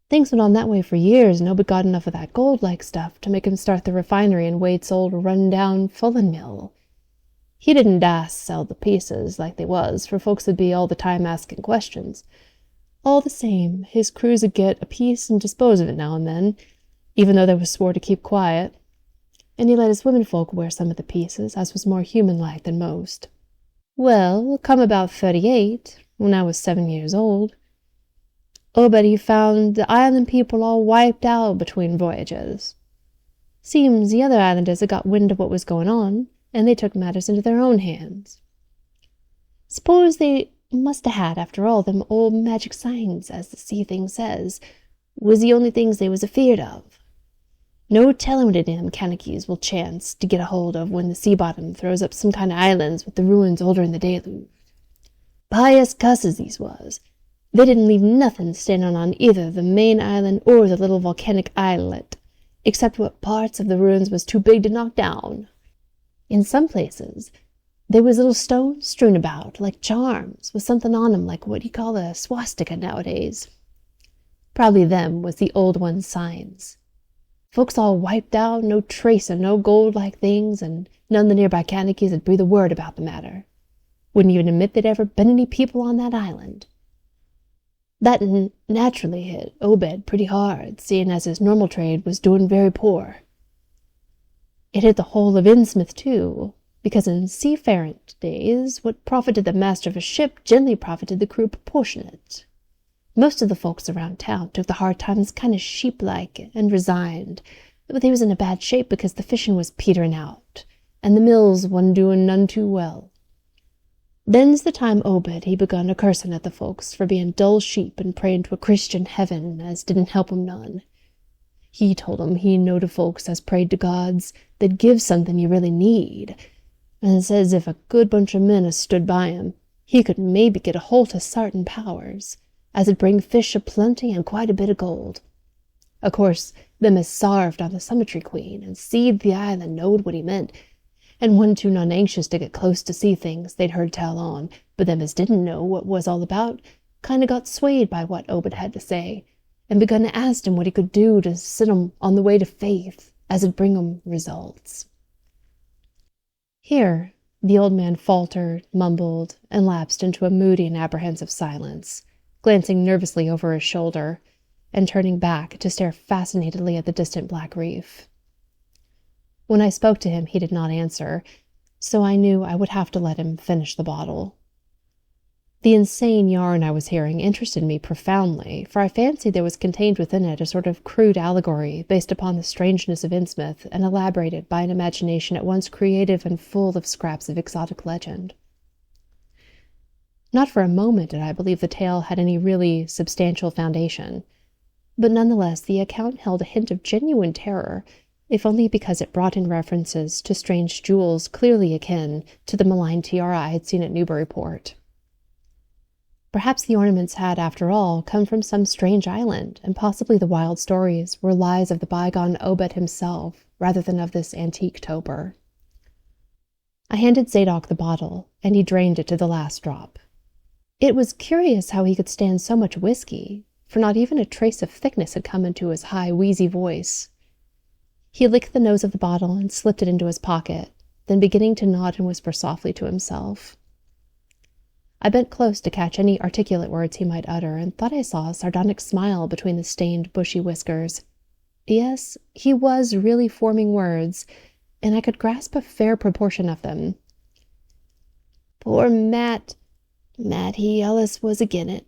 Things went on that way for years, and Obed got enough of that gold-like stuff to make him start the refinery in Waite's old run-down fullin' mill. He didn't dast sell the pieces like they was, for folks would be all the time asking questions. All the same, his crews would get a piece and dispose of it now and then, even though they was swore to keep quiet, and he let his womenfolk wear some of the pieces, as was more human-like than most. Well, come about 38, when I was 7 years old, Obed he found the island people all wiped out between voyages. Seems the other islanders had got wind of what was going on, and they took matters into their own hands. Suppose they must have had, after all, them old magic signs, as the sea thing says, was the only things they was afeard of. No telling what any of them Kanakies will chance to get a hold of when the sea bottom throws up some kind of islands with the ruins older in the deluge. Pious cusses these was. They didn't leave nothing standing on either the main island or the little volcanic islet, except what parts of the ruins was too big to knock down. In some places, there was little stones strewn about, like charms, with something on 'em like what you call a swastika nowadays. Probably them was the old one's signs. Folks all wiped out, no trace of no gold-like things, and none of the nearby Kanakies would breathe a word about the matter. Wouldn't even admit there'd ever been any people on that island. That naturally hit Obed pretty hard, seeing as his normal trade was doing very poor. It hit the whole of Innsmouth, too, because in seafaring days, what profited the master of a ship generally profited the crew proportionate. Most of the folks around town took the hard times kind of sheep-like and resigned, but they was in a bad shape because the fishing was petering out, and the mills wasn't doing none too well. Then's the time Obed he begun a cursing at the folks for being dull sheep and praying to a Christian heaven as didn't help 'em none. He told 'em he knowed of folks as prayed to gods that give something you really need, and says if a good bunch of men as stood by him, he could maybe get a holt of sartain powers, as it'd bring fish a-plenty and quite a bit of gold. O' course, them as sarved on the Summitry Queen and seed the island knowed what he meant, and wasn't too none anxious to get close to see things they'd heard tell on, but them as didn't know what was all about kind of got swayed by what Obed had to say, and begun to ask him what he could do to set 'em on the way to faith, as it'd bring 'em results. Here the old man faltered, mumbled, and lapsed into a moody and apprehensive silence, glancing nervously over his shoulder, and turning back to stare fascinatedly at the distant black reef. When I spoke to him, he did not answer, so I knew I would have to let him finish the bottle. The insane yarn I was hearing interested me profoundly, for I fancied there was contained within it a sort of crude allegory based upon the strangeness of Innsmouth and elaborated by an imagination at once creative and full of scraps of exotic legend. Not for a moment did I believe the tale had any really substantial foundation, but nonetheless the account held a hint of genuine terror, if only because it brought in references to strange jewels clearly akin to the malign tiara I had seen at Newburyport. Perhaps the ornaments had, after all, come from some strange island, and possibly the wild stories were lies of the bygone Obed himself, rather than of this antique toper. I handed Zadok the bottle, and he drained it to the last drop. It was curious how he could stand so much whiskey, for not even a trace of thickness had come into his high, wheezy voice. He licked the nose of the bottle and slipped it into his pocket, then beginning to nod and whisper softly to himself. I bent close to catch any articulate words he might utter, and thought I saw a sardonic smile between the stained, bushy whiskers. Yes, he was really forming words, and I could grasp a fair proportion of them. Poor Matt, he allus was agin it.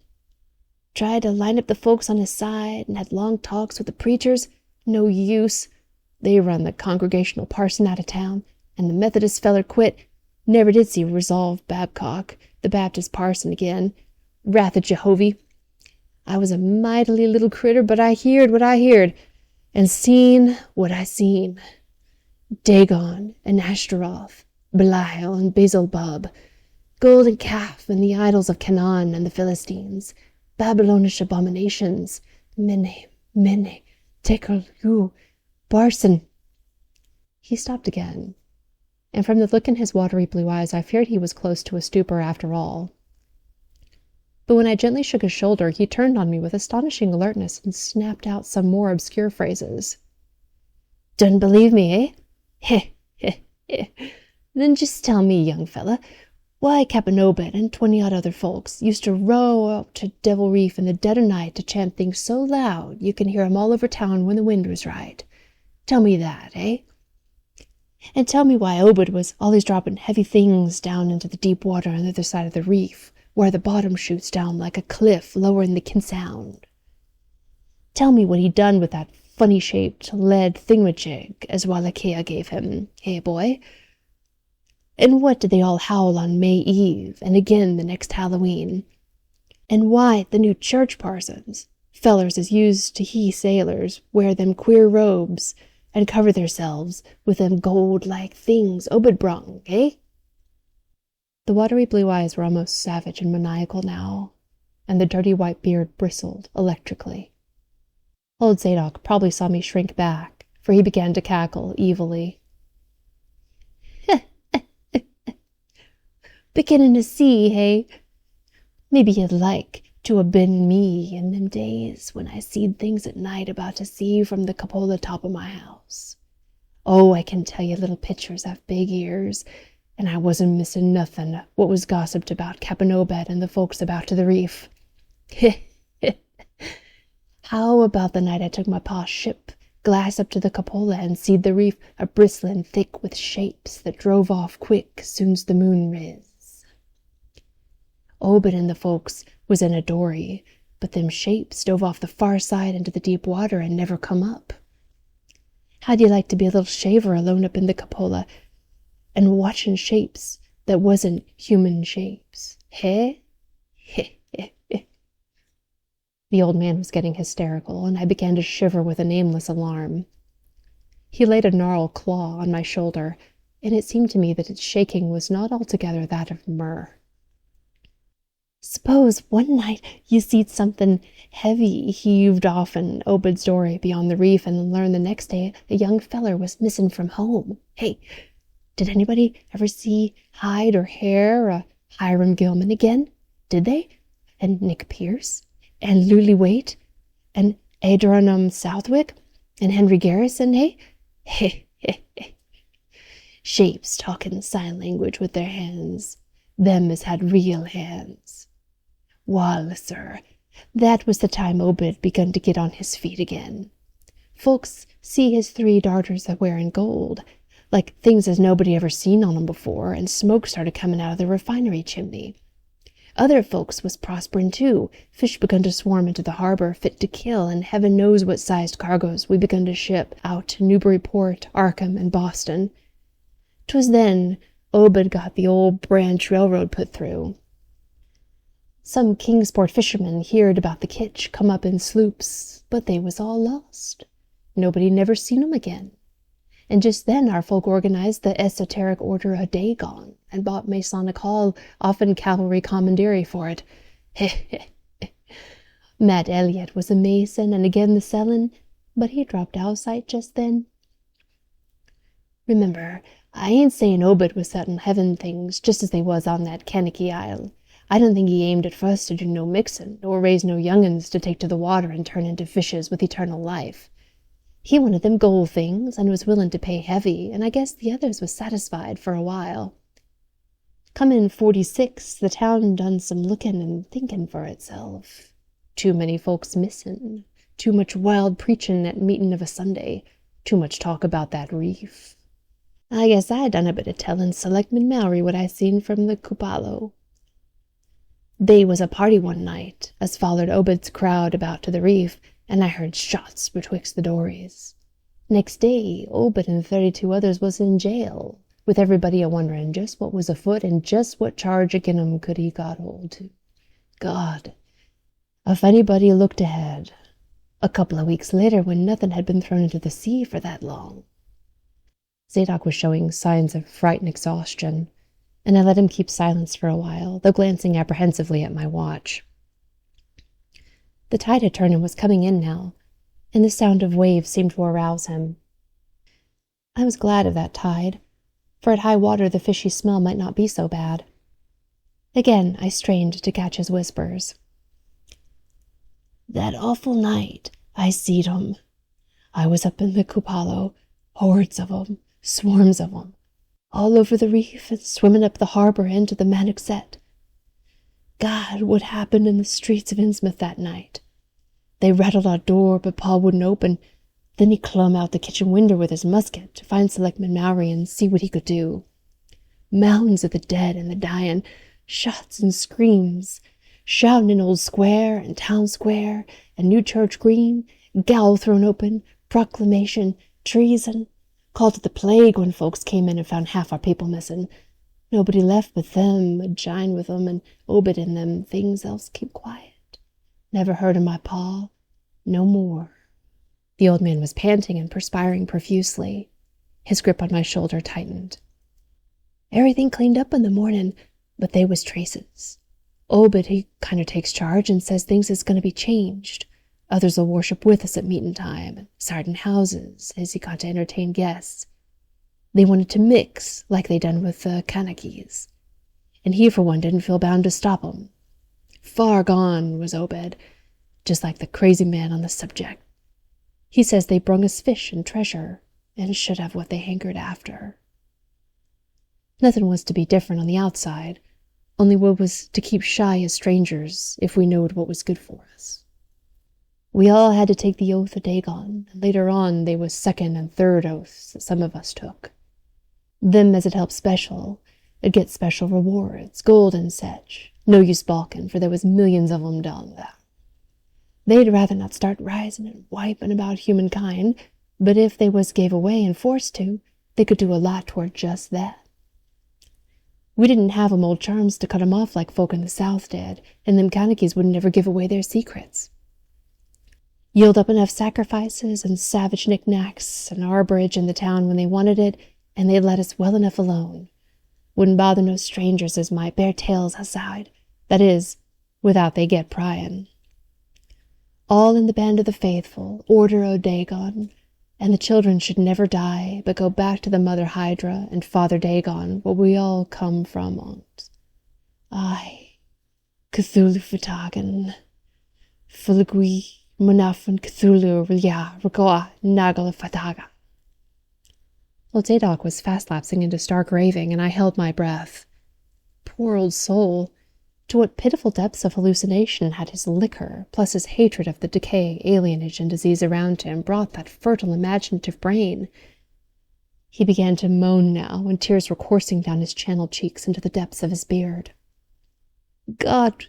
Tried to line up the folks on his side, and had long talks with the preachers. No use. They run the Congregational parson out of town, and the Methodist feller quit. Never did see Resolve Babcock, the Baptist parson, again. Wrath of Jehovah. I was a mightily little critter, but I heerd what I heerd, and seen what I seen. Dagon and Ashtaroth, Belial and Beelzebub, golden calf and the idols of Canaan and the Philistines, Babylonish abominations, Mene, Tekel, Barson. He stopped again, and from the look in his watery blue eyes I feared he was close to a stupor after all. But when I gently shook his shoulder, he turned on me with astonishing alertness and snapped out some more obscure phrases. Didn't believe me, eh? Heh. Then just tell me, young fella, why Cap'n Obed and 20-odd other folks used to row out to Devil Reef in the dead of night to chant things so loud you can hear 'em all over town when the wind was right. Tell me that, eh? And tell me why Obed was always dropping heavy things down into the deep water on the other side of the reef, where the bottom shoots down like a cliff lower than the Kin Sound. Tell me what he done with that funny-shaped lead thingamajig as Wallachia gave him, hey boy? And what did they all howl on May Eve, and again the next Halloween? And why the new church parsons, fellers as used to he sailors, wear them queer robes, and cover theirselves with them gold-like things Obed brung, eh? The watery blue eyes were almost savage and maniacal now, and the dirty white beard bristled electrically. Old Zadok probably saw me shrink back, for he began to cackle evilly. Beginning to see, hey? Maybe you'd like to ha' been me in them days when I seed things at night about to see from the cupola top of my house. Oh, I can tell you little pictures have big ears, and I wasn't missing nothing what was gossiped about Cap'n Obed and the folks about to the reef. How about the night I took my pa's ship glass up to the cupola and seed the reef a-bristling thick with shapes that drove off quick soon's the moon riz? Obed and the folks was in a dory, but them shapes dove off the far side into the deep water and never come up. How'd you like to be a little shaver alone up in the cupola and watching shapes that wasn't human shapes, hey? The old man was getting hysterical, and I began to shiver with a nameless alarm. He laid a gnarled claw on my shoulder, and it seemed to me that its shaking was not altogether that of myrrh. Suppose one night you seed something heavy heaved off in Obed's dory beyond the reef, and learned the next day a young feller was missing from home. Hey, did anybody ever see Hyde or Hare or Hiram Gilman again? Did they? And Nick Pierce? And Lully Waite? And Adronum Southwick? And Henry Garrison, eh? Shapes talking sign language with their hands. Them as had real hands. Wall, sir, that was the time Obed begun to get on his feet again. Folks see his 3 darters a-wearing gold, like things as nobody ever seen on 'em before, and smoke started coming out of the refinery chimney. Other folks was prosperin' too. Fish begun to swarm into the harbor, fit to kill, and heaven knows what sized cargoes we begun to ship out to Newburyport, Arkham, and Boston. 'Twas then Obed got the old branch railroad put through. Some Kingsport fishermen heerd about the kitch come up in sloops, but they was all lost. Nobody never seen 'em again. And just then our folk organized the esoteric order of Dagon, and bought Masonic Hall, often cavalry commandery for it. Matt Elliott was a Mason, and again the sellin', but he dropped out of sight just then. Remember, I ain't saying Obed was settin' heaven things just as they was on that Kaniki Isle. I don't think he aimed at first to do no mixin', or raise no young'uns to take to the water and turn into fishes with eternal life. He wanted them gold things, and was willin' to pay heavy, and I guess the others was satisfied for a while. Come in '46, the town done some lookin' and thinkin' for itself. Too many folks missin', too much wild preachin' at meetin' of a Sunday, too much talk about that reef. I guess I done a bit of tellin' Selectman Mowry what I seen from the Cupalo. They was a party one night, as follered Obed's crowd about to the reef, and I heard shots betwixt the dories. Next day, Obed and 32 others was in jail, with everybody a-wonderin' just what was afoot and just what charge agin 'em could he got hold to. God, if anybody looked ahead, a couple of weeks later when nothing had been thrown into the sea for that long. Zadok was showing signs of fright and exhaustion, and I let him keep silence for a while, though glancing apprehensively at my watch. The tide had turned and was coming in now, and the sound of waves seemed to arouse him. I was glad of that tide, for at high water the fishy smell might not be so bad. Again I strained to catch his whispers. That awful night I seed 'em. I was up in the Cupalo, hordes of 'em, swarms of 'em, all over the reef and swimming up the harbor into the Manoxet. God, what happened in the streets of Innsmouth that night? They rattled our door, but Pa wouldn't open. Then he clumb out the kitchen window with his musket to find Selectman Mowry and see what he could do. Mounds of the dead and the dyin', shots and screams, shouting in Old Square and Town Square and New Church Green, gaol thrown open, proclamation, treason. Called it the plague when folks came in and found half our people missing. Nobody left but them, a jine with 'em, and Obed and them things else keep quiet. Never heard of my pa, no more. The old man was panting and perspiring profusely. His grip on my shoulder tightened. Everything cleaned up in the morning, but they was traces. Obed, he kinder takes charge and says things is going to be changed. Others will worship with us at meetin' time, and sartin houses, as he got to entertain guests. They wanted to mix, like they done with the Kanakis, and he for one didn't feel bound to stop 'em. Far gone was Obed, just like the crazy man on the subject. He says they brung us fish and treasure, and should have what they hankered after. Nothing was to be different on the outside, only we was to keep shy as strangers if we knowed what was good for us. We all had to take the oath of Dagon, and later on they was second and third oaths that some of us took. Them as it helped special, it'd get special rewards, gold and sech. No use balkin', for there was millions of 'em done that. They'd rather not start rising and wiping about humankind, but if they was gave away and forced to, they could do a lot toward just that. We didn't have 'em old charms to cut 'em off like folk in the South did, and them Kanakis wouldn't ever give away their secrets. Yield up enough sacrifices and savage knickknacks and arborage in the town when they wanted it, and they'd let us well enough alone. Wouldn't bother no strangers as might bear tales aside, that is, without they get pryin'. All in the band of the faithful, order o' Dagon, and the children should never die, but go back to the Mother Hydra and Father Dagon, where we all come from on't. Aye, Cthulhu Fatagan, Fulagui, Munafun Cthulhu Rilya Ragoa Nagala Fataga. Old Zadok was fast lapsing into stark raving, and I held my breath. Poor old soul! To what pitiful depths of hallucination had his liquor, plus his hatred of the decay, alienage, and disease around him, brought that fertile imaginative brain? He began to moan now, and tears were coursing down his channeled cheeks into the depths of his beard. God,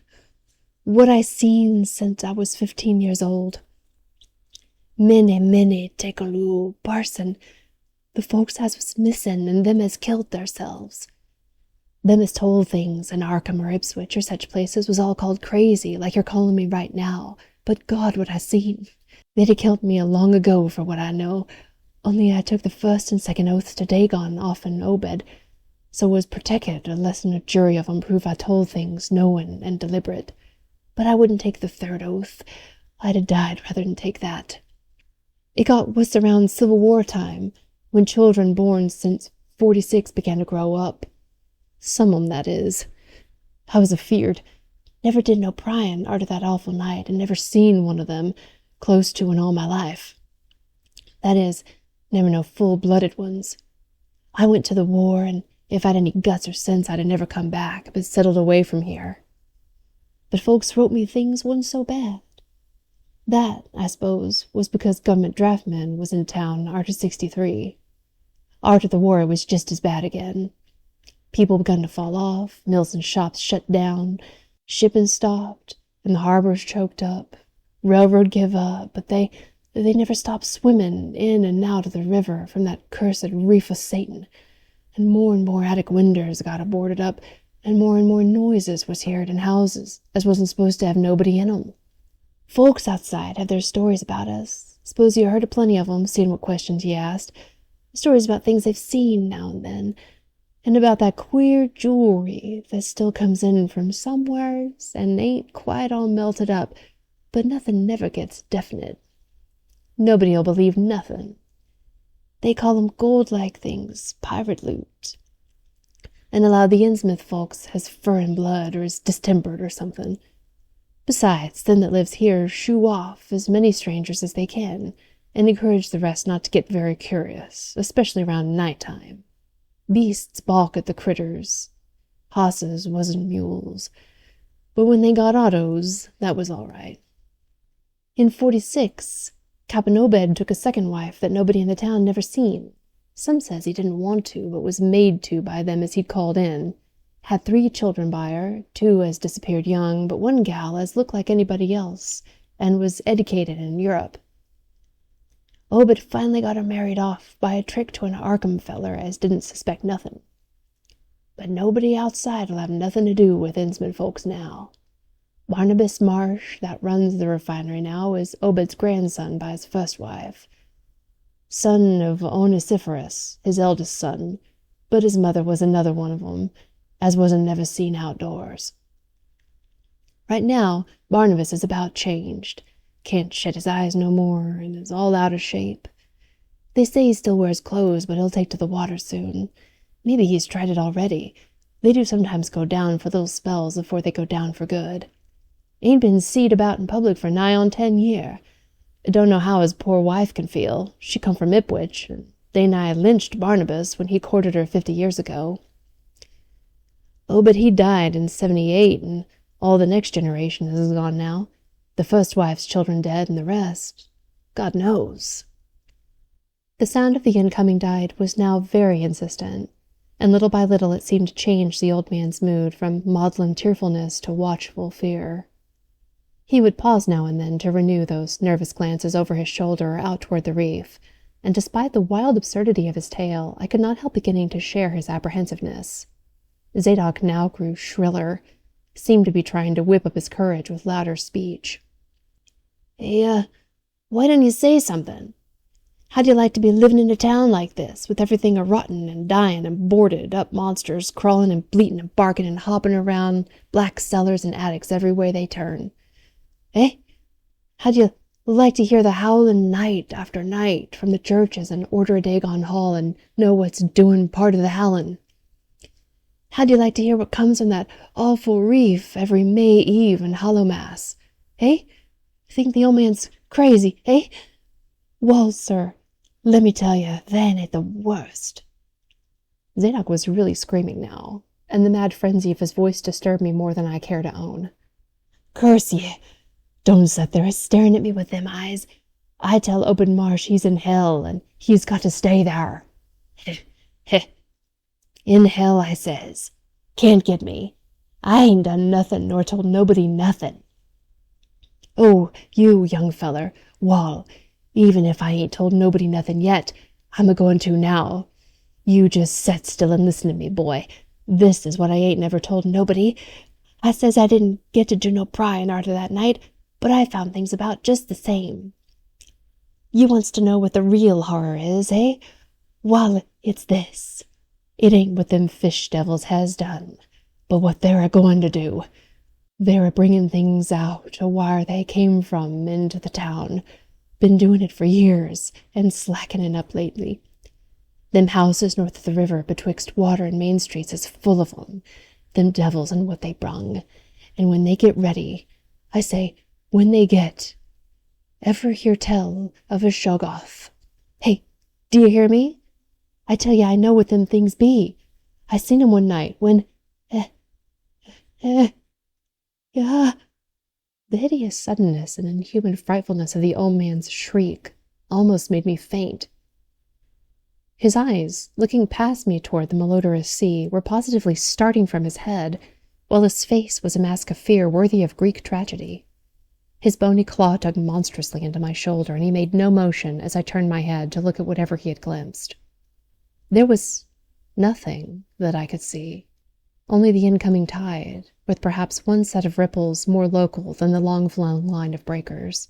what I seen since I was 15 years old. Many, Tekaloo, parson, the folks as was missing and them as killed theirselves. Them as told things in Arkham or Ipswich or such places was all called crazy, like you're calling me right now. But God, what I seen. They'd have killed me a long ago for what I know, only I took the first and second oaths to Dagon off in Obed, so was protected unless a jury of 'em prove I told things knowing and deliberate. But I wouldn't take the third oath. I'd have died rather than take that. It got worse around Civil War time, when children born since 46 began to grow up. Some of 'em, that is. I was afeard. Never did no pryin' arter that awful night, and never seen one of them close to in all my life. That is, never no full-blooded ones. I went to the war, and if I'd any guts or sense I'd have never come back, but settled away from here. But folks wrote me things wasn't so bad. That, I suppose, was because government draftmen was in town arter 63. Arter the war it was just as bad again. People begun to fall off, mills and shops shut down, shipping stopped, and the harbors choked up. Railroad give up, but they never stopped swimming in and out of the river from that cursed reef of Satan, and more attic windows got boarded up, and more noises was heard in houses as wasn't supposed to have nobody in 'em. Folks outside have their stories about us. Suppose you heard a plenty of 'em, seeing what questions ye asked. Stories about things they've seen now and then, and about that queer jewelry that still comes in from somewheres and ain't quite all melted up, but nothing never gets definite. Nobody'll believe nothing. They call 'em gold-like things, pirate loot, and allow the Innsmouth folks has furrin blood or is distempered or something. Besides, them that lives here shoo off as many strangers as they can, and encourage the rest not to get very curious, especially round night-time. Beasts balk at the critters. Hosses wasn't mules, but when they got autos, that was all right. In 46, Cap'n Obed took a second wife that nobody in the town never seen. Some says he didn't want to, but was made to by them as he'd called in. Had 3 children by her, 2 as disappeared young, but one gal as looked like anybody else, and was edicated in Europe. Obed finally got her married off by a trick to an Arkham feller as didn't suspect nothing. But nobody outside'll have nothing to do with Innsmouth folks now. Barnabas Marsh, that runs the refinery now, is Obed's grandson by his first wife. Son of Onesiphorus, his eldest son, but his mother was another one of 'em, as wasn't never seen outdoors. Right now, Barnabas is about changed. Can't shut his eyes no more, and is all out of shape. They say he still wears clothes, but he'll take to the water soon. Maybe he's tried it already. They do sometimes go down for little spells afore they go down for good. Ain't been seed about in public for nigh on 10 year. Don't know how his poor wife can feel. She come from Ipswich, and they nigh lynched Barnabas when he courted her 50 years ago. Oh, but he died in 78, and all the next generation is gone now. The first wife's children dead, and the rest, God knows. The sound of the incoming tide was now very insistent, and little by little it seemed to change the old man's mood from maudlin tearfulness to watchful fear. He would pause now and then to renew those nervous glances over his shoulder or out toward the reef, and despite the wild absurdity of his tale, I could not help beginning to share his apprehensiveness. Zadok now grew shriller, seemed to be trying to whip up his courage with louder speech. Hey, why don't you say something? How'd you like to be living in a town like this, with everything a-rottin' and dying and boarded up monsters crawling and bleating and barking and hopping around black cellars and attics every way they turn? Eh? How'd you like to hear the howling night after night from the churches and order a Dagon Hall and know what's doing part of the howling? How'd you like to hear what comes from that awful reef every May Eve and Hallowmass? Eh? Think the old man's crazy, eh? Well, sir, let me tell you, that ain't the worst. Zadok was really screaming now, and the mad frenzy of his voice disturbed me more than I care to own. Curse ye! Don't sit there staring at me with them eyes. I tell Obed Marsh he's in hell, and he's got to stay there. Heh, heh. In hell, I says. Can't get me. I ain't done nothing nor told nobody nothing. Oh, you, young feller, wall, even if I ain't told nobody nothing yet, I'm a-goin' to now. You just set still and listen to me, boy. This is what I ain't never told nobody. I says I didn't get to do no pryin' arter that night, but I found things about just the same. You wants to know what the real horror is, eh? Wall, it's this. It ain't what them fish devils has done, but what they're a-goin' to do. They're a-bringin' things out o' whar they came from into the town. Been doin' it for years, and slackenin' up lately. Them houses north of the river betwixt Water and Main Streets is full of 'em, them devils and what they brung. And when they get ready, I say, when they get, ever hear tell of a Shoggoth? Hey, do you hear me? I tell you I know what them things be. I seen 'em one night when, yeah. The hideous suddenness and inhuman frightfulness of the old man's shriek almost made me faint. His eyes, looking past me toward the malodorous sea, were positively starting from his head, while his face was a mask of fear worthy of Greek tragedy. His bony claw dug monstrously into my shoulder, and he made no motion as I turned my head to look at whatever he had glimpsed. There was nothing that I could see, only the incoming tide, with perhaps one set of ripples more local than the long-flown line of breakers.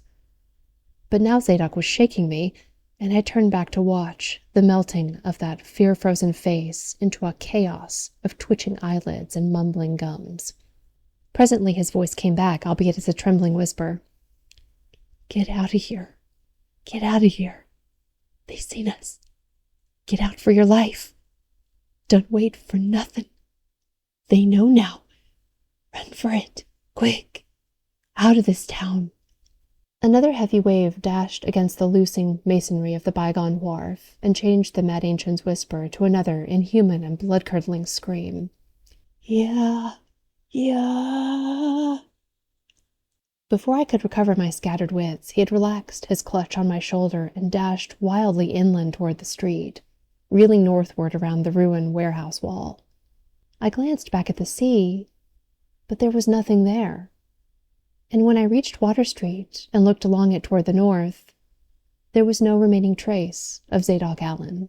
But now Zadok was shaking me, and I turned back to watch the melting of that fear-frozen face into a chaos of twitching eyelids and mumbling gums. Presently his voice came back, albeit as a trembling whisper. "Get out of here. Get out of here. They've seen us. Get out for your life. Don't wait for nothing. They know now. Run for it. Quick. Out of this town." Another heavy wave dashed against the loosing masonry of the bygone wharf and changed the mad ancient's whisper to another inhuman and blood-curdling scream. Yeah. Before I could recover my scattered wits, he had relaxed his clutch on my shoulder and dashed wildly inland toward the street, reeling northward around the ruined warehouse wall. I glanced back at the sea, but there was nothing there. And when I reached Water Street and looked along it toward the north, there was no remaining trace of Zadok Allen.